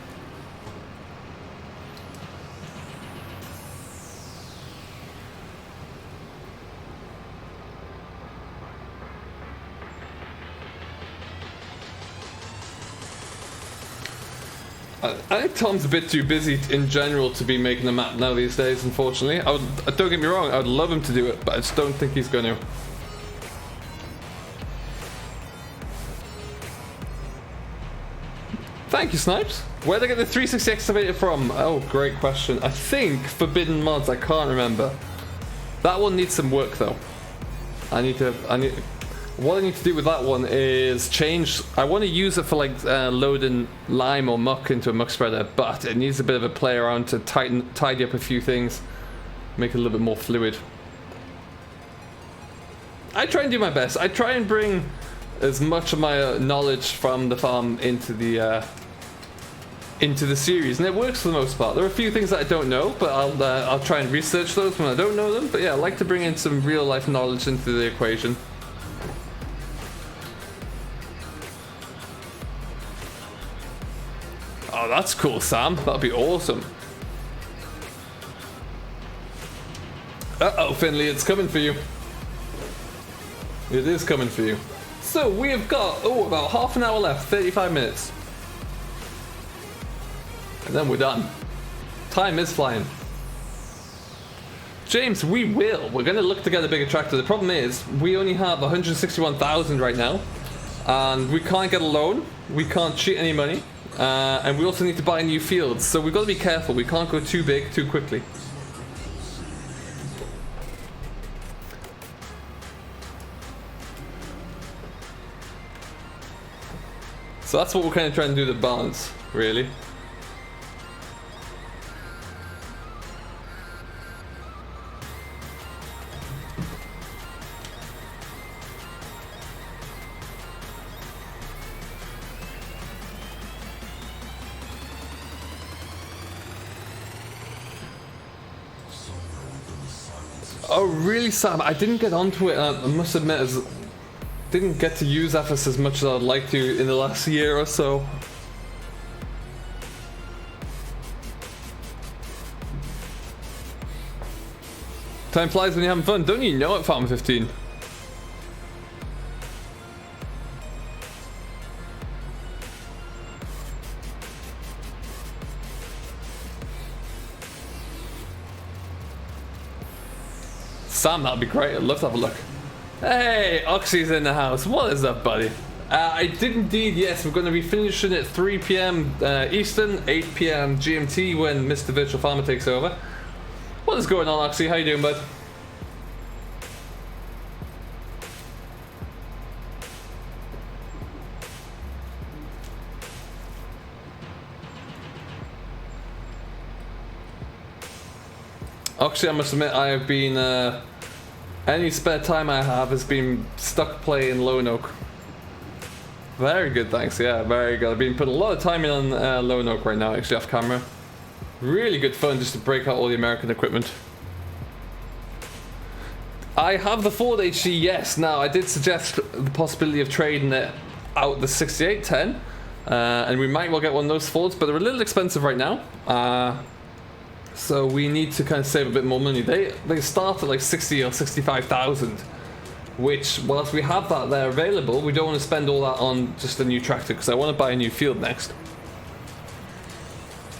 Speaker 2: I think Tom's a bit too busy in general to be making a map now these days, unfortunately. Don't get me wrong, I would love him to do it, but I just don't think he's going to. Thank you, Snipes. Where'd I get the 360 excavator from? Oh, great question. I think Forbidden Mods, I can't remember. That one needs some work though. What I need to do with that one is change. I want to use it for like loading lime or muck into a muck spreader, but it needs a bit of a play around to tidy up a few things, make it a little bit more fluid. I try and do my best. I try and bring as much of my knowledge from the farm into the series, and it works for the most part. There are a few things that I don't know, but I'll try and research those when I don't know them. But yeah, I like to bring in some real life knowledge into the equation. that's cool, Sam. That'd be awesome. Uh-oh, Finley, it's coming for you. It is coming for you. So we have got, about half an hour left, 35 minutes. And then we're done. Time is flying. James, we're going to look to get a bigger tractor. The problem is, we only have 161,000 right now. And we can't get a loan. We can't cheat any money. And we also need to buy new fields. So we've got to be careful. We can't go too big too quickly. So that's what we're kind of trying to do to balance, really. Oh really, Sam? I didn't get onto it. I must admit, as didn't get to use FS as much as I'd like to in the last year or so. Time flies when you're having fun, don't you know it, Farm 15? Sam, that'd be great. I'd love to have a look. Hey, Oxy's in the house. What is up, buddy? I did indeed, yes. We're going to be finishing at 3 p.m. Eastern, 8 p.m. GMT when Mr. Virtual Farmer takes over. What is going on, Oxy? How you doing, bud? Actually, I must admit, I have been, any spare time I have has been stuck playing Lone Oak. Very good, thanks, yeah, very good. I've been putting a lot of time in on Lone Oak right now, actually, off camera. Really good fun just to break out all the American equipment. I have the Ford HD, yes. Now, I did suggest the possibility of trading it out the 6810, and we might well get one of those Fords, but they're a little expensive right now. So we need to kind of save a bit more money. They start at like 60 or 65,000, which, whilst we have that there available, we don't want to spend all that on just a new tractor because I want to buy a new field next.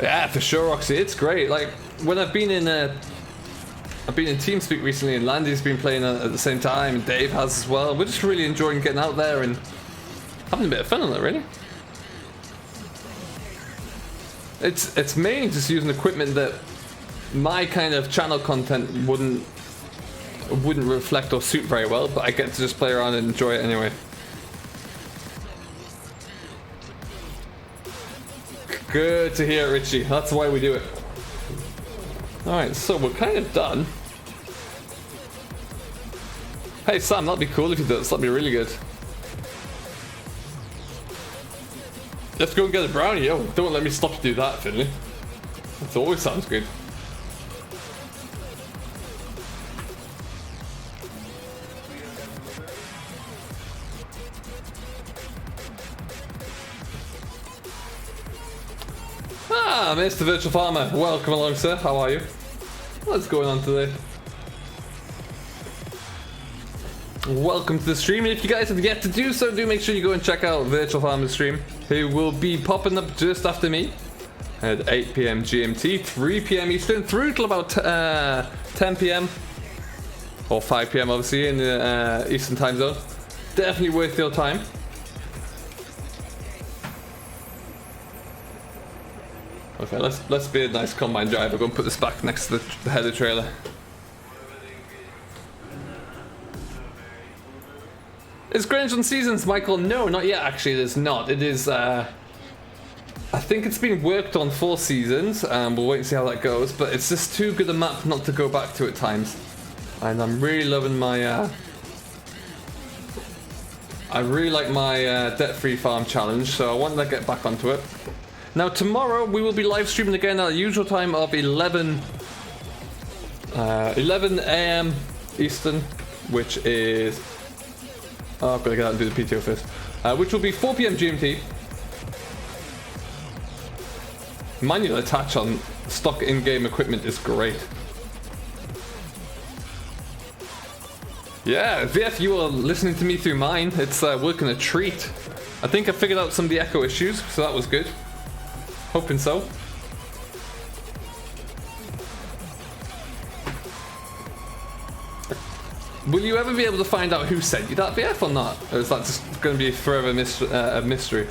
Speaker 2: Yeah, for sure, Roxy, it's great. Like when I've been in TeamSpeak recently, and Landy's been playing at the same time, and Dave has as well. We're just really enjoying getting out there and having a bit of fun on it, really. It's mainly just using equipment that my kind of channel content wouldn't reflect or suit very well, but I get to just play around and enjoy it anyway. Good to hear, Richie. That's why we do it. Alright, so we're kind of done. Hey Sam, that'd be cool if you did this. That'd be really good. Let's go and get a brownie. Yo, don't let me stop to do that, Finley. That always sounds good. Ah, Mr. Virtual Farmer, welcome along, sir. How are you? What's going on today? Welcome to the stream, and if you guys have yet to do so, do make sure you go and check out Virtual Farmer's stream, who will be popping up just after me at 8 p.m. GMT, 3 p.m. Eastern, through till about 10 p.m. or 5 p.m. obviously in the Eastern time zone. Definitely worth your time. Okay, let's be a nice combine driver. Go and put this back next to the header trailer. Is Greenwich on seasons, Michael? No, not yet. Actually, it is not. It is. I think it's been worked on 4 seasons. We'll wait and see how that goes. But it's just too good a map not to go back to at times. And I'm really loving my. I really like my debt-free farm challenge, so I want to get back onto it. Now tomorrow we will be live streaming again at the usual time of 11 a.m. Eastern, which is I've got to get out and do the PTO first, which will be 4 p.m. GMT. Manual attach on stock in-game equipment is great. Yeah, VF, you are listening to me through mine. It's working a treat. I think I figured out some of the echo issues, so that was good. Hoping so. Will you ever be able to find out who sent you that VF or not? Or is that just going to be forever a mystery?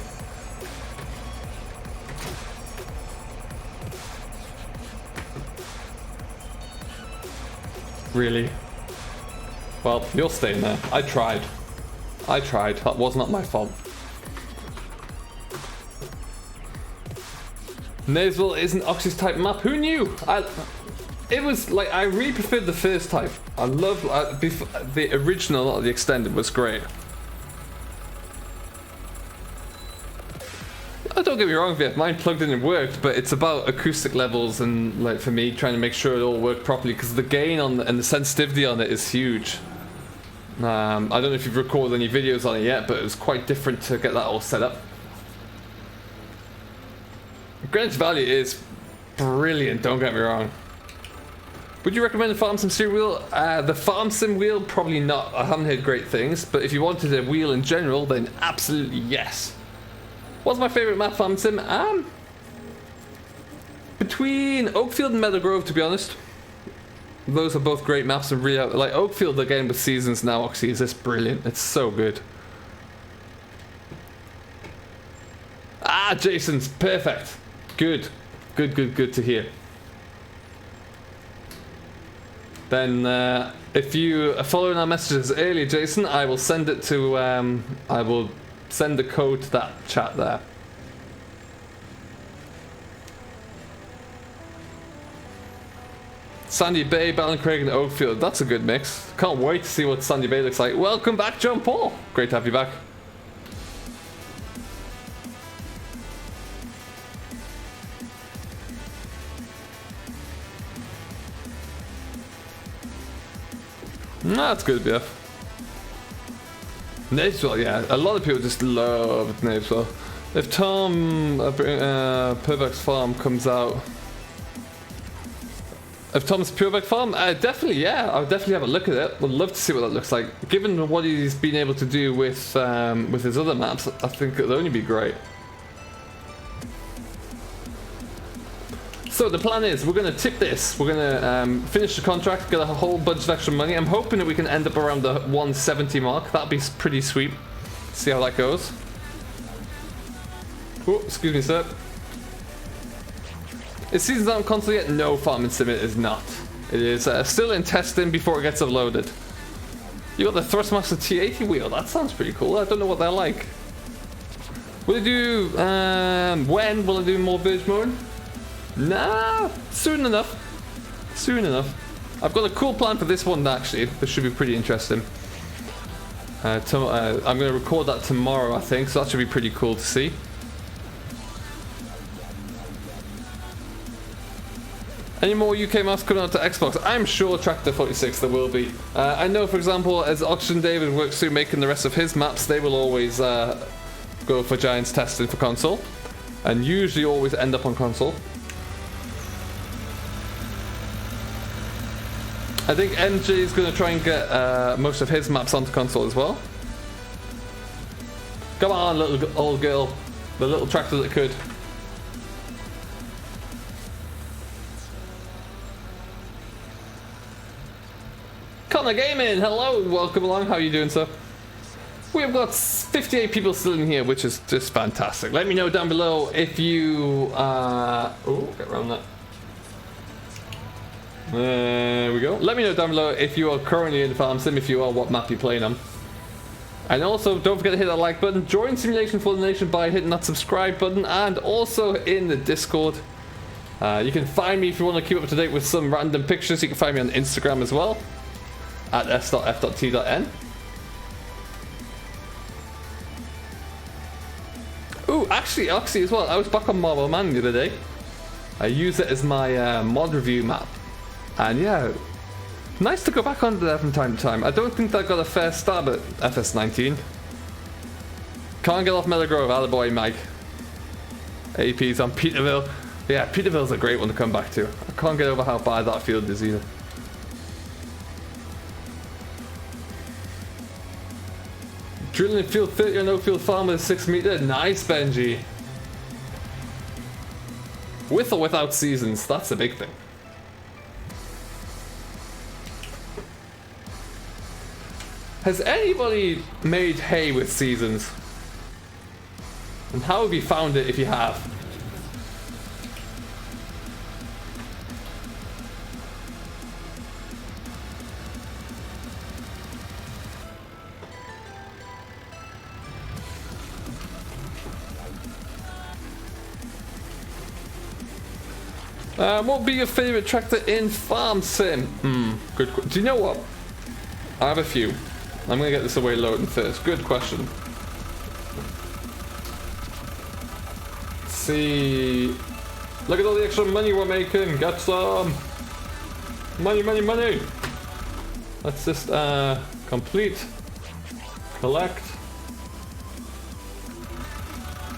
Speaker 2: Really? Well, you're staying there. I tried. That was not my fault. Naysville isn't Oxy's type map. Who knew? It was like, I really preferred the first type. I love the original, or the extended was great. Don't get me wrong, VF, mine plugged in and worked, but it's about acoustic levels and, like, for me, trying to make sure it all worked properly, because the gain on and the sensitivity on it is huge. I don't know if you've recorded any videos on it yet, but it was quite different to get that all set up. Greenwich Valley is brilliant, don't get me wrong. Would you recommend the Farm Sim steering wheel? The Farm Sim wheel, probably not. I haven't heard great things, but if you wanted a wheel in general, then absolutely yes. What's my favourite map, Farm Sim? Between Oakfield and Meadow Grove, to be honest. Those are both great maps and really, like Oakfield again with Seasons now, Oxy, is just brilliant. It's so good. Jason's perfect. Good to hear. Then if you are following our messages earlier, Jason, I will send it to I will send the code to that chat there. Sandy Bay, Ballincraig and Oakfield. That's a good mix. Can't wait to see what Sandy Bay looks like. Welcome back, John Paul. Great to have you back. That's good, yeah. Naysville, yeah. A lot of people just love Naysville. If Tom Purbeck's Farm comes out, if Tom's Pureback Farm, definitely, yeah. I'll definitely have a look at it. Would love to see what that looks like. Given what he's been able to do with his other maps, I think it'll only be great. So the plan is, we're going to tip this. We're going to finish the contract, get a whole bunch of extra money. I'm hoping that we can end up around the 170 mark. That'd be pretty sweet. See how that goes. Oh, excuse me, sir. Is Seasons out on console yet? No, Farming Sim is not. It is still in testing before it gets uploaded. You got the Thrustmaster T80 wheel. That sounds pretty cool. I don't know what they're like. Will they do... when will they do more Verge mode? Nah, soon enough. Soon enough. I've got a cool plan for this one, actually. This should be pretty interesting. I'm going to record that tomorrow, I think, so that should be pretty cool to see. Any more UK maps coming out to Xbox? I'm sure Tractor 46 there will be. I know, for example, as Oxygen David works through making the rest of his maps, they will always go for Giants testing for console. And usually always end up on console. I think MJ is going to try and get most of his maps onto console as well. Come on, little old girl. The little tractor that could. Connor Gaming, hello, welcome along. How are you doing, sir? We've got 58 people still in here, which is just fantastic. Let me know down below if you oh, get around that. There we go. Let me know down below if you are currently in Farm Sim, if you are, what map you're playing on. And also, don't forget to hit that like button. Join Simulation for the Nation by hitting that subscribe button, and also in the Discord. You can find me if you want to keep up to date with some random pictures. You can find me on Instagram as well, at s.f.t.n. Ooh, actually, Oxy as well. I was back on Marble Man the other day. I use it as my mod review map. And yeah, nice to go back onto that from time to time. I don't think that got a fair stab at FS19. Can't get off Meadow Grove, attaboy Mike. AP's on Peterville. Yeah, Peterville's a great one to come back to. I can't get over how bad that field is either. Drilling in field 30 or no field farm with a 6 meter. Nice, Benji. With or without seasons, that's the big thing. Has anybody made hay with seasons? And how have you found it if you have? What would be your favorite tractor in Farm Sim? Good. Do you know what? I have a few. I'm gonna get this away loading first. Good question. Let's see. Look at all the extra money we're making. Get some money, money, money. Let's just complete, collect.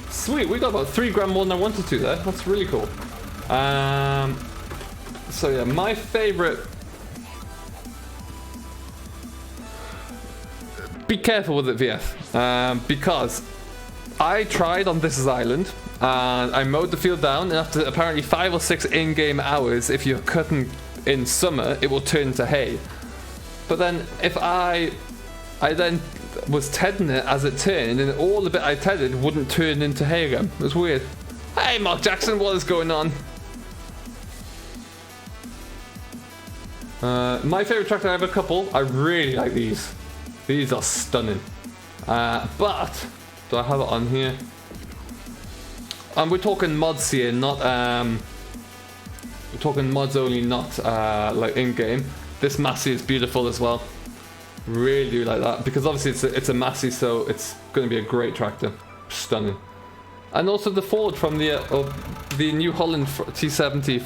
Speaker 2: Sweet. We got about 3 grand more than I wanted to there. That's really cool. So yeah, my favorite. Be careful with it, VF, because I tried on This Is Island and I mowed the field down, and after apparently 5 or 6 in-game hours, if you're cutting in summer, it will turn to hay. But then if I then was tedding it as it turned, and all the bit I tedded wouldn't turn into hay again. It was weird. Hey, Mark Jackson, what is going on? My favorite tractor, I have a couple. I really like these. These are stunning. But do I have it on here? We're talking mods here, not we're talking mods only, not like in-game. This Massey is beautiful as well. Really do like that, because obviously it's a Massey, so it's going to be a great tractor. Stunning. And also the Ford from the New Holland T70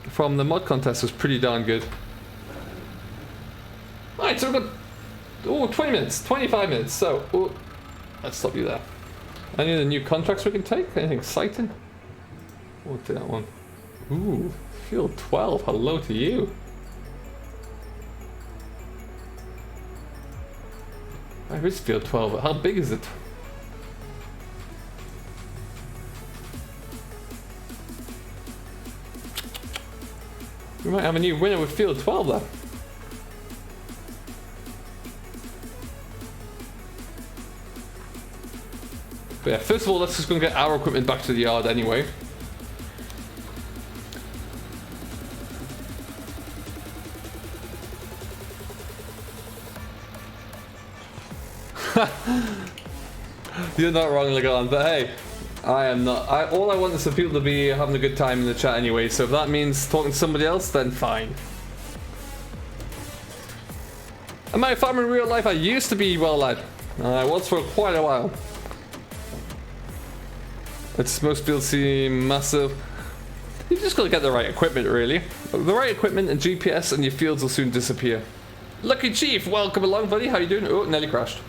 Speaker 2: from the mod contest was pretty darn good. Alright, so we've got 20 minutes, 25 minutes, so let's stop you there. Any of the new contracts we can take? Anything exciting? We'll do that one. Ooh, field 12, hello to you. Where is field 12? How big is it? We might have a new winner with field 12 there. But yeah, first of all, let's just go and get our equipment back to the yard anyway. You're not wrong, Legon, but hey, I am not. All I want is for people to be having a good time in the chat anyway, so if that means talking to somebody else, then fine. Am I a farmer in real life? I used to be, well, lad. I was for quite a while. It's most fields seem massive. You just gotta get the right equipment, really. The right equipment and GPS, and your fields will soon disappear. Lucky Chief, welcome along, buddy. How you doing? Oh, nearly crashed.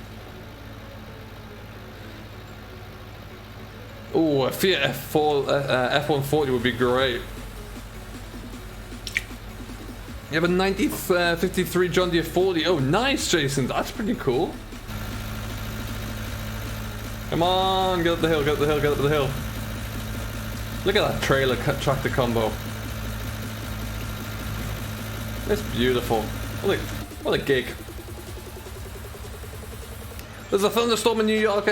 Speaker 2: Oh, a Fiat F140 would be great. You have a 1953 John Deere 40. Oh, nice, Jason. That's pretty cool. Come on, get up the hill, get up the hill, get up the hill. Look at that trailer tractor combo. It's beautiful. What a gig. There's a thunderstorm in New York.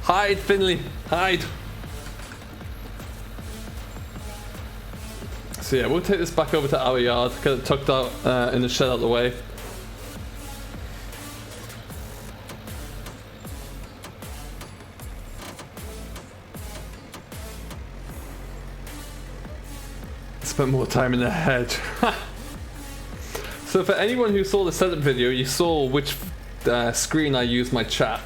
Speaker 2: Hide, Finley, hide. So yeah, we'll take this back over to our yard, get it tucked out in the shed out the way. Spent more time in the hedge. So for anyone who saw the setup video, you saw which screen I use my chat.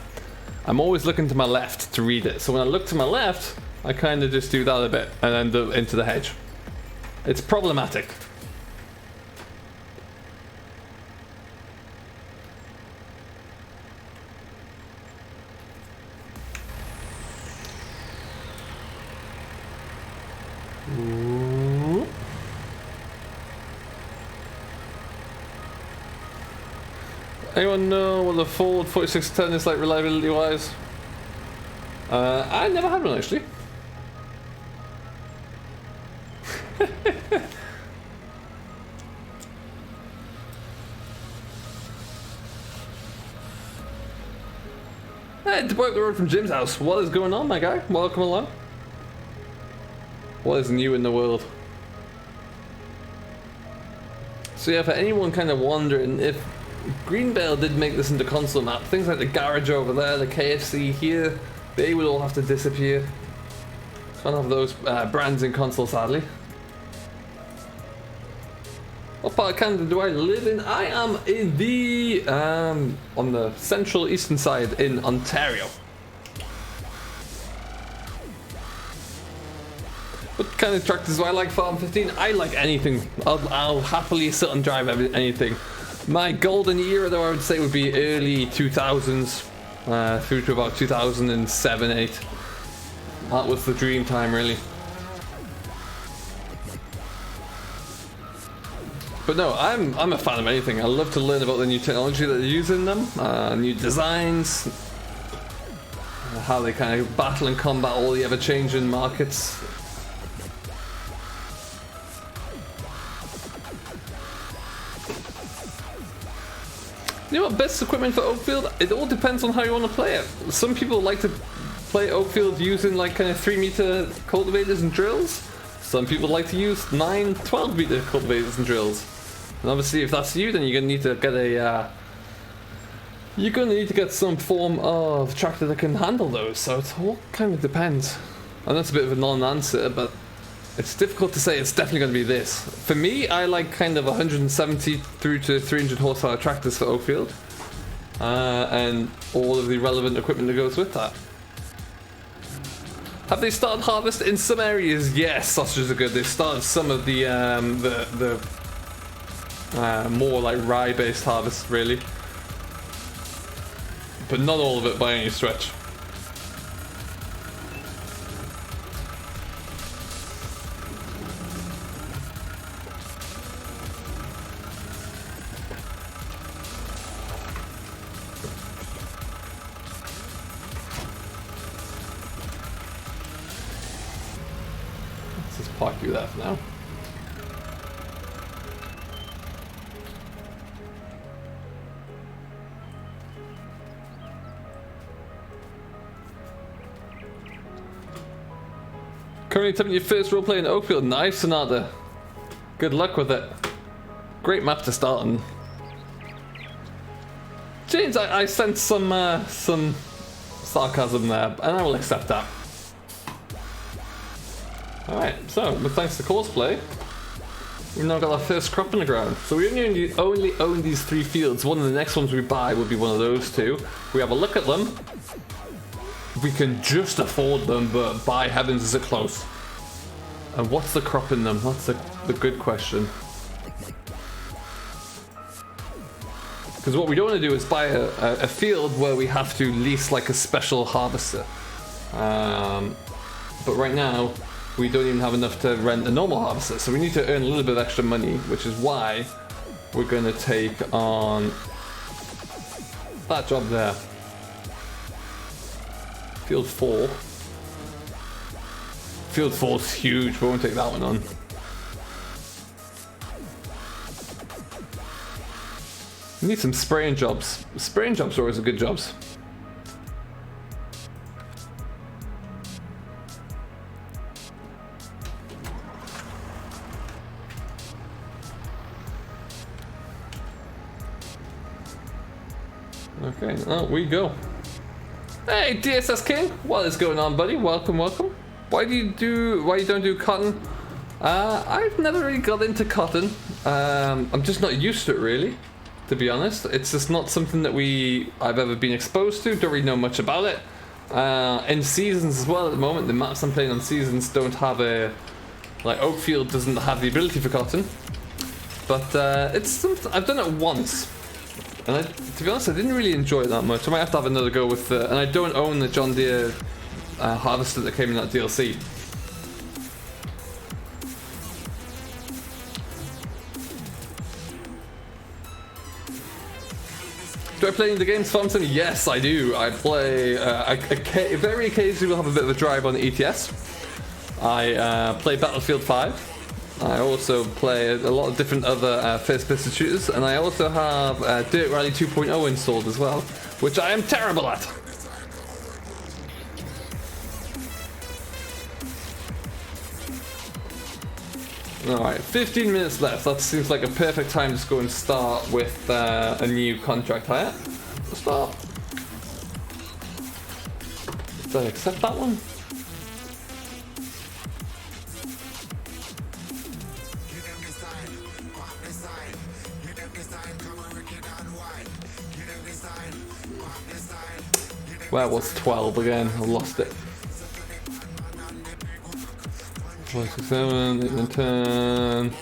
Speaker 2: I'm always looking to my left to read it. So when I look to my left, I kind of just do that a bit and then into the hedge. It's problematic. Ooh. Anyone know what the Ford 4610 is like reliability wise? I never had one actually. Hey, to up the road from Jim's house. What is going on, my guy? Welcome along. What is new in the world? So yeah, for anyone kind of wondering, if Bale did make this into console map, things like the garage over there, the KFC here, they would all have to disappear. Can't have those brands in console, sadly. What part of Canada do I live in? I am in the on the central eastern side in Ontario. What kind of tractors do I like? Farm 15? I like anything. I'll happily sit and drive anything. My golden era, though, I would say would be early 2000s through to about 2007-8. That was the dream time, really. But no, I'm a fan of anything. I love to learn about the new technology that they're using them, new designs, how they kind of battle and combat all the ever-changing markets. You know what, best equipment for Oakfield? It all depends on how you want to play it. Some people like to play Oakfield using like kind of 3-meter cultivators and drills. Some people like to use 9, 12-meter cultivators and drills. And obviously, if that's you, then you're gonna need to get a some form of tractor that can handle those. So it all kind of depends. And that's a bit of a non-answer, but it's difficult to say. It's definitely going to be this. For me, I like kind of 170 through to 300 horsepower tractors for Oakfield, and all of the relevant equipment that goes with that. Have they started harvest in some areas? Yes, sausages are good. They've started some of the more like rye-based harvest, really, but not all of it by any stretch. Let's just park you there for now. Currently attempting your first roleplay in Oakfield. Nice, Sonata. Good luck with it. Great map to start on. James, I sense some sarcasm there, and I will accept that. Alright, so, with thanks to Courseplay, we've now got our first crop in the ground. So we only own these 3 fields. One of the next ones we buy would be one of those 2. We have a look at them. We can just afford them, but by heavens is it close. And what's the crop in them? That's the good question. Because what we don't want to do is buy a field where we have to lease like a special harvester. But right now, we don't even have enough to rent a normal harvester. So we need to earn a little bit of extra money, which is why we're going to take on that job there. Field 4. Field 4 is huge, we won't take that one on. We need some spraying jobs. Spraying jobs are always good jobs. Okay, out we go. Hey, DSS King, what is going on, buddy? Welcome, welcome. Why you don't do cotton? I've never really got into cotton. I'm just not used to it, really, to be honest. It's just not something that I've ever been exposed to. Don't really know much about it. In seasons as well, at the moment, the maps I'm playing on seasons don't have like Oakfield doesn't have the ability for cotton. But it's something I've done it once. And to be honest, I didn't really enjoy it that much. I might have to have another go with and I don't own the John Deere harvester that came in that DLC. Do I play any of the games, Thompson? Yes, I do. I play, very occasionally we'll have a bit of a drive on the ETS. I play Battlefield 5. I also play a lot of different other first-person shooters, and I also have Dirt Rally 2.0 installed as well, which I am terrible at. Alright, 15 minutes left. That seems like a perfect time to just go and start with a new contract hire. Let's start. Did I accept that one? Where was 12 again? I lost it. 1, 6, 7, 8, 9, 10.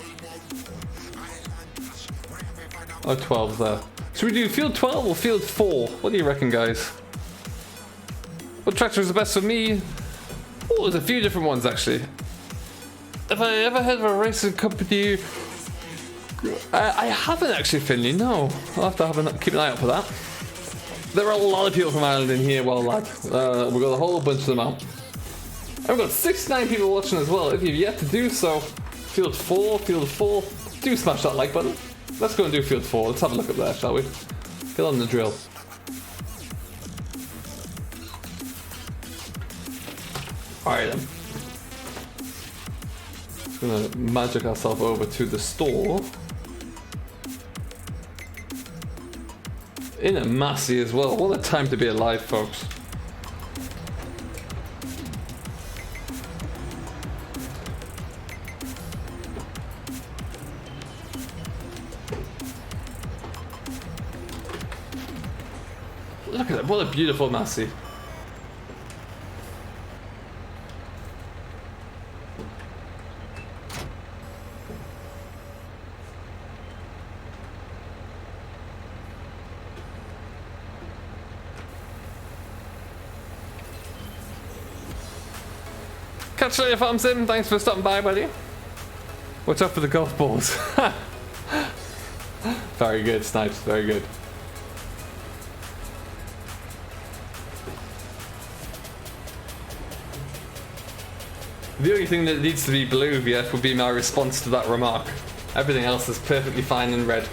Speaker 2: Oh, 12's there. Should we do field 12 or field 4? What do you reckon, guys? What tractor is the best for me? Oh, there's a few different ones actually. Have I ever heard of a racing company? I haven't actually, Finley. No, I'll have to keep an eye out for that. There are a lot of people from Ireland in here, well, lad. We've got a whole bunch of them out. And we've got 69 people watching as well. If you've yet to do so, field 4, do smash that like button. Let's go and do field 4. Let's have a look up there, shall we? Get on the drill. Alright then. Just gonna magic ourselves over to the store. In a Massey as well. What a time to be alive, folks. Look at that, what a beautiful Massey. Catch you later, Farm Sim. Thanks for stopping by, buddy. Watch out for the golf balls. Very good, Snipes. Very good. The only thing that needs to be blue, VF, would be my response to that remark. Everything else is perfectly fine in red.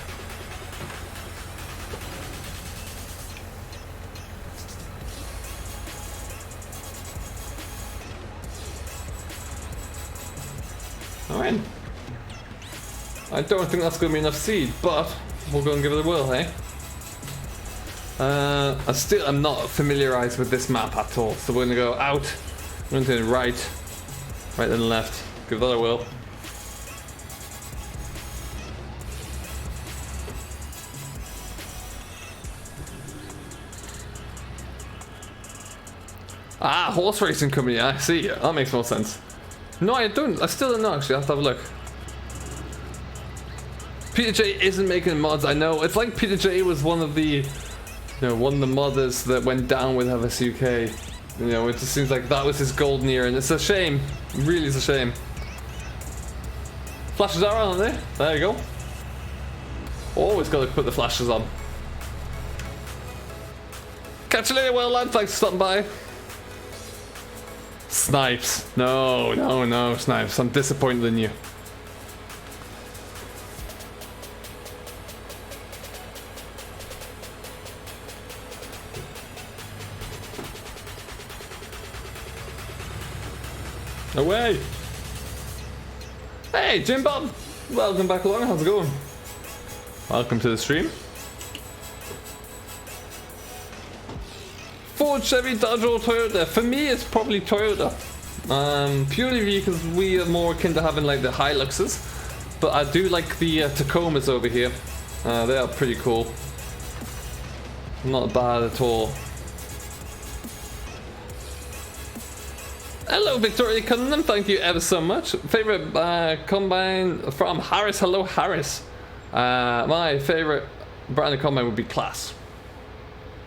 Speaker 2: Alright. I don't think that's going to be enough seed, but we'll go and give it a whirl, hey? I still am not familiarized with this map at all, so we're going to go out, we're going to do right then left, give that a whirl. Ah, horse racing company, I see, that makes more sense. No, I still don't know actually, I have to have a look. Peter J isn't making mods, I know. It's like Peter J was one of the modders that went down with FSUK. You know, it just seems like that was his golden era, and it's a shame. It really is a shame. Flashes are on there. There you go. Always got to put the flashes on. Catch you later, well lad. Thanks for stopping by. Snipes. No, Snipes. I'm disappointed in you. Away! Hey, Jim Bob! Welcome back along, how's it going? Welcome to the stream. Ford, Chevy, Dodge or Toyota? For me, it's probably Toyota. Purely because we are more akin to having like the Hiluxes. But I do like the Tacomas over here. They are pretty cool. Not bad at all. Hello, Victoria Cunningham. Thank you ever so much. Favorite combine from Harris. Hello, Harris. My favorite brand of combine would be CLAAS.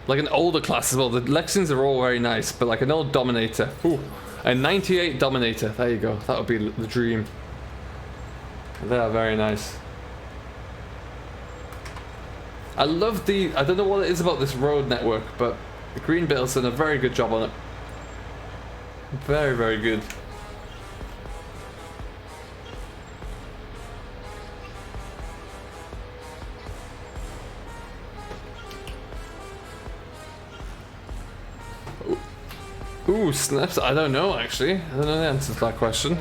Speaker 2: Like an older CLAAS as well. The Lexingtons are all very nice, but like an old Dominator. Ooh, a 98 Dominator. There you go. That would be the dream. They are very nice. I love the, I don't know what it is about this road network, but Green Bale's done a very good job on it. Very, very good. Ooh, snaps. I don't know, actually. I don't know the answer to that question.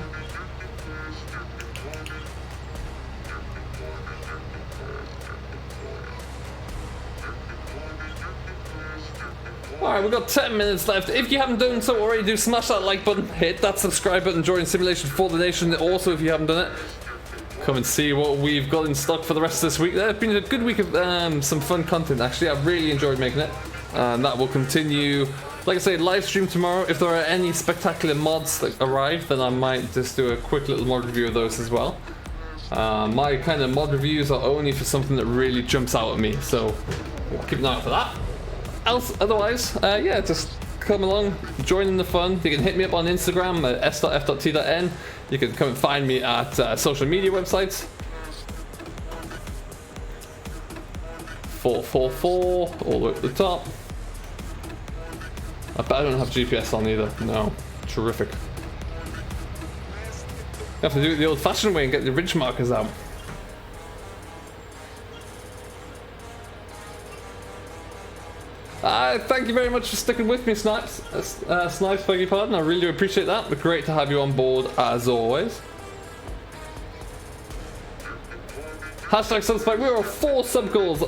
Speaker 2: Alright, we've got 10 minutes left. If you haven't done so already, do smash that like button, hit that subscribe button, join Simulation for the Nation. Also, if you haven't done it, come and see what we've got in stock for the rest of this week. It's been a good week of some fun content, actually. I've really enjoyed making it. And that will continue. Like I say, live stream tomorrow. If there are any spectacular mods that arrive, then I might just do a quick little mod review of those as well. My kind of mod reviews are only for something that really jumps out at me, so keep an eye out for that. Otherwise, yeah, just come along, join in the fun. You can hit me up on Instagram at s.f.t.n. You can come and find me at social media websites. 444 all the way at the top. I bet I don't have GPS on either. No. Terrific. You have to do it the old-fashioned way and get the ridge markers out. Thank you very much for sticking with me, Snipes. Snipes, beg your pardon. I really do appreciate that. But great to have you on board as always. Hashtag subspike. We are 4 sub goals.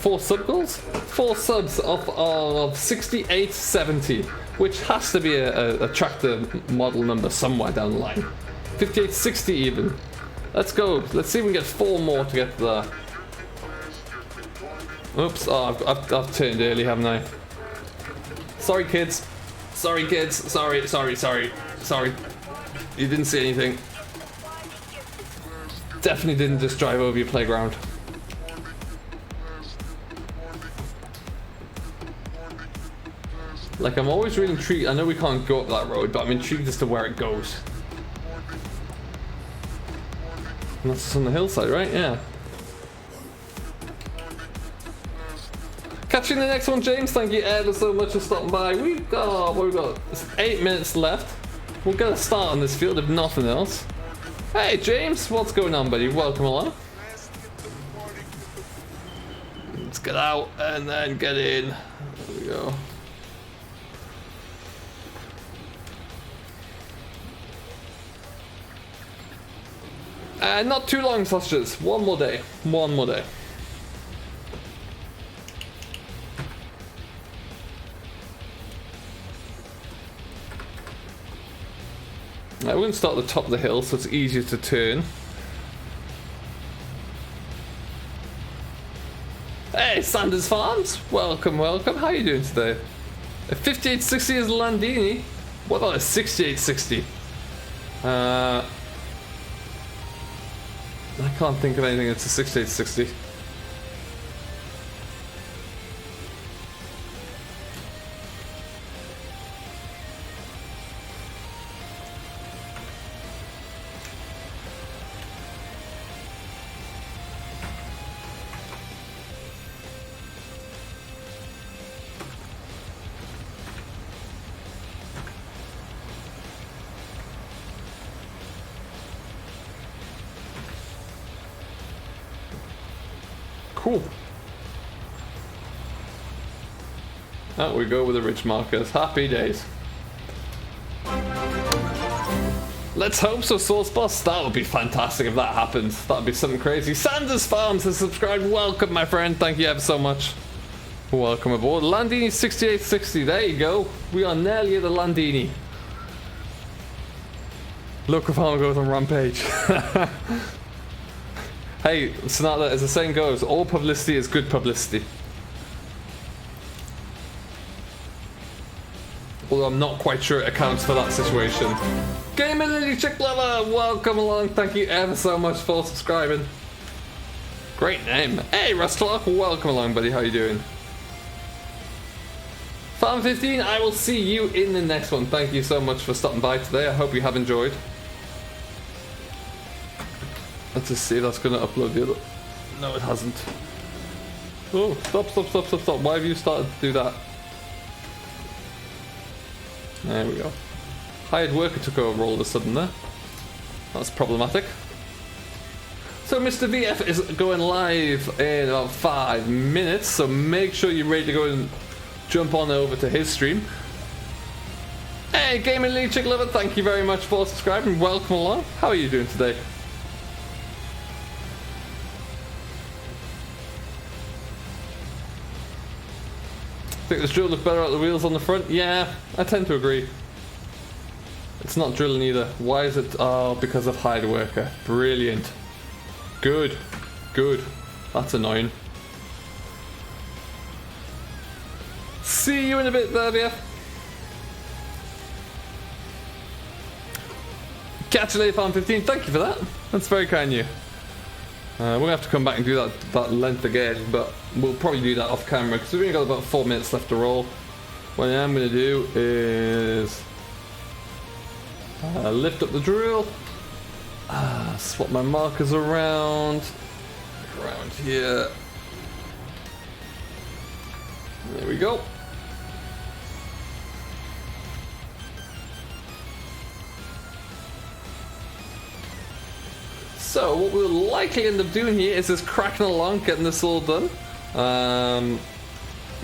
Speaker 2: 4 sub goals? 4 subs of 6870, which has to be a tractor model number somewhere down the line. 5860 even. Let's go. Let's see if we can get 4 more to get there. Oops. Oh, I've turned early, haven't I? Sorry, kids. Sorry, kids. Sorry. You didn't see anything. Definitely didn't just drive over your playground. Like, I'm always really intrigued. I know we can't go up that road, but I'm intrigued as to where it goes. And that's just on the hillside, right? Yeah. Catching the next one, James. Thank you ever so much for stopping by. We've got, what we've got? It's 8 minutes left. We'll get a start on this field if nothing else. Hey James, what's going on, buddy? Welcome along. Let's get out and then get in. There we go. Not too long, sausages. One more day. One more day. I wouldn't start at the top of the hill, so it's easier to turn. Hey, Sanders Farms! Welcome, welcome. How are you doing today? A 5860 is Landini. What about a 6860? I can't think of anything that's a 6860. Cool. Out we go with the ridge markers. Happy days. Let's hope so, Source Boss. That would be fantastic if that happens. That would be something crazy. Sanders Farms has subscribed. Welcome, my friend. Thank you ever so much. Welcome aboard. Landini 6860. There you go. We are nearly at the Landini. Local farmer goes on rampage. Hey, Sonata, as the saying goes, all publicity is good publicity. Although I'm not quite sure it accounts for that situation. Gamer Lily Chick Lover, welcome along. Thank you ever so much for subscribing. Great name. Hey, Russ Clark, welcome along, buddy. How you doing? Farm 15, I will see you in the next one. Thank you so much for stopping by today. I hope you have enjoyed. Let's just see if that's going to upload the other. No, it hasn't. Oh, stop. Why have you started to do that? There we go. Hired worker took over all of a sudden there. That's problematic. So Mr. VF is going live in about 5 minutes, so make sure you're ready to go and jump on over to his stream. Hey, Gaming League Chick Lover, thank you very much for subscribing. Welcome along. How are you doing today? Think this drill look better at the wheels on the front? Yeah, I tend to agree. It's not drilling either. Why is it? Oh, because of hired worker. Brilliant. Good. That's annoying. See you in a bit, there, Catch you later, Farm 15. Thank you for that. That's very kind of you. We're gonna have to come back and do that length again, but we'll probably do that off camera because we've only got about 4 minutes left to roll. What I am gonna do is lift up the drill, swap my markers around here. There we go. So what we'll likely end up doing here is just cracking along, getting this all done.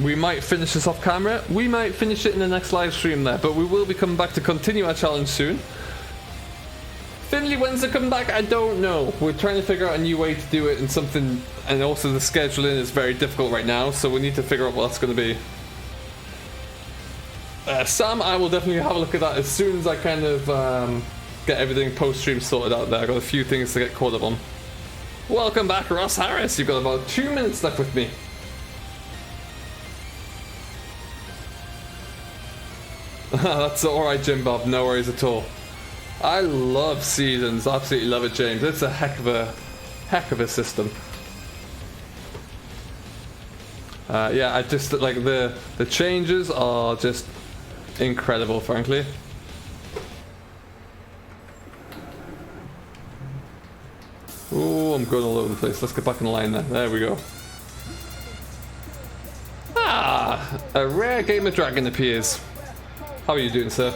Speaker 2: We might finish this off camera. We might finish it in the next live stream there, but we will be coming back to continue our challenge soon. Finley, when's it coming back? I don't know. We're trying to figure out a new way to do it and something, and also the scheduling is very difficult right now, so we need to figure out what that's going to be. Sam, I will definitely have a look at that as soon as I kind of get everything post-stream sorted out there. I've got a few things to get caught up on. Welcome back, Ross Harris. You've got about 2 minutes left with me. That's alright, Jim Bob. No worries at all. I love seasons. Absolutely love it, James. It's a heck of a system. Yeah, I just like the changes are just incredible, frankly. Oh, I'm going all over the place. Let's get back in line there. There we go. Ah, a rare gamer dragon appears. How are you doing, sir?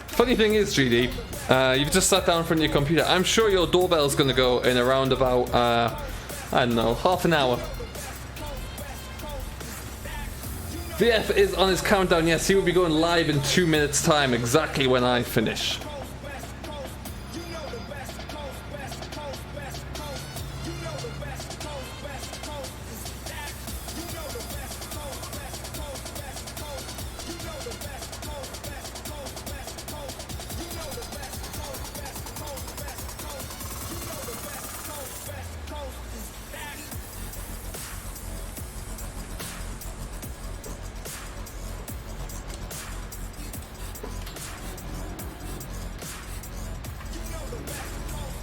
Speaker 2: Funny thing is, GD, you've just sat down in front of your computer. I'm sure your doorbell's going to go in around about, I don't know, half an hour. VF is on his countdown. Yes, he will be going live in 2 minutes time, exactly when I finish.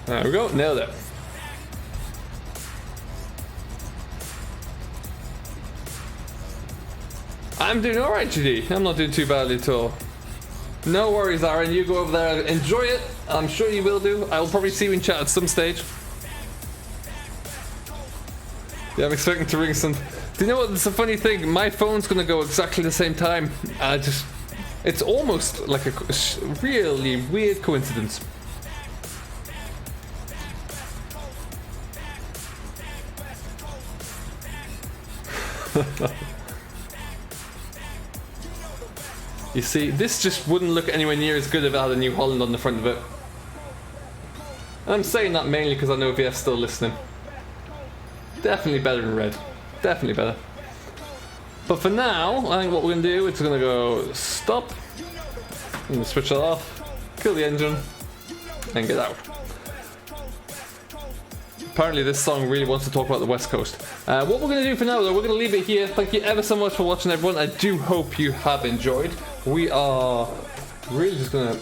Speaker 2: There we go, nailed it. I'm doing alright, GD. I'm not doing too badly at all. No worries, Aaron. You go over there, enjoy it. I'm sure you will do. I will probably see you in chat at some stage. Yeah, I'm expecting to ring some. Do you know what? It's a funny thing. My phone's gonna go exactly the same time. It's almost like a really weird coincidence. You see, this just wouldn't look anywhere near as good if it had a New Holland on the front of it. And I'm saying that mainly because I know VF's still listening. Definitely better than red. Definitely better. But for now, I think what we're going to do is we're going to go stop. I'm going to switch it off. Kill the engine. And get out. Apparently this song really wants to talk about the West Coast. What we're going to do for now, though, we're going to leave it here. Thank you ever so much for watching, everyone. I do hope you have enjoyed. We are really just going to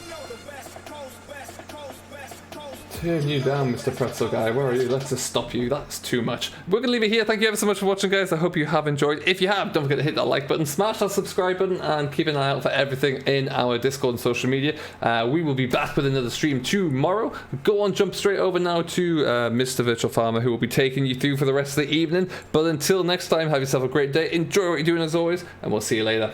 Speaker 2: turn you down, Mr. Pretzel Guy. Where are you? Let's just stop you. That's too much. We're going to leave it here. Thank you ever so much for watching, guys. I hope you have enjoyed. If you have, don't forget to hit that like button, smash that subscribe button, and keep an eye out for everything in our Discord and social media. We will be back with another stream tomorrow. Go on, jump straight over now to Mr. Virtual Farmer, who will be taking you through for the rest of the evening. But until next time, have yourself a great day. Enjoy what you're doing as always, and we'll see you later.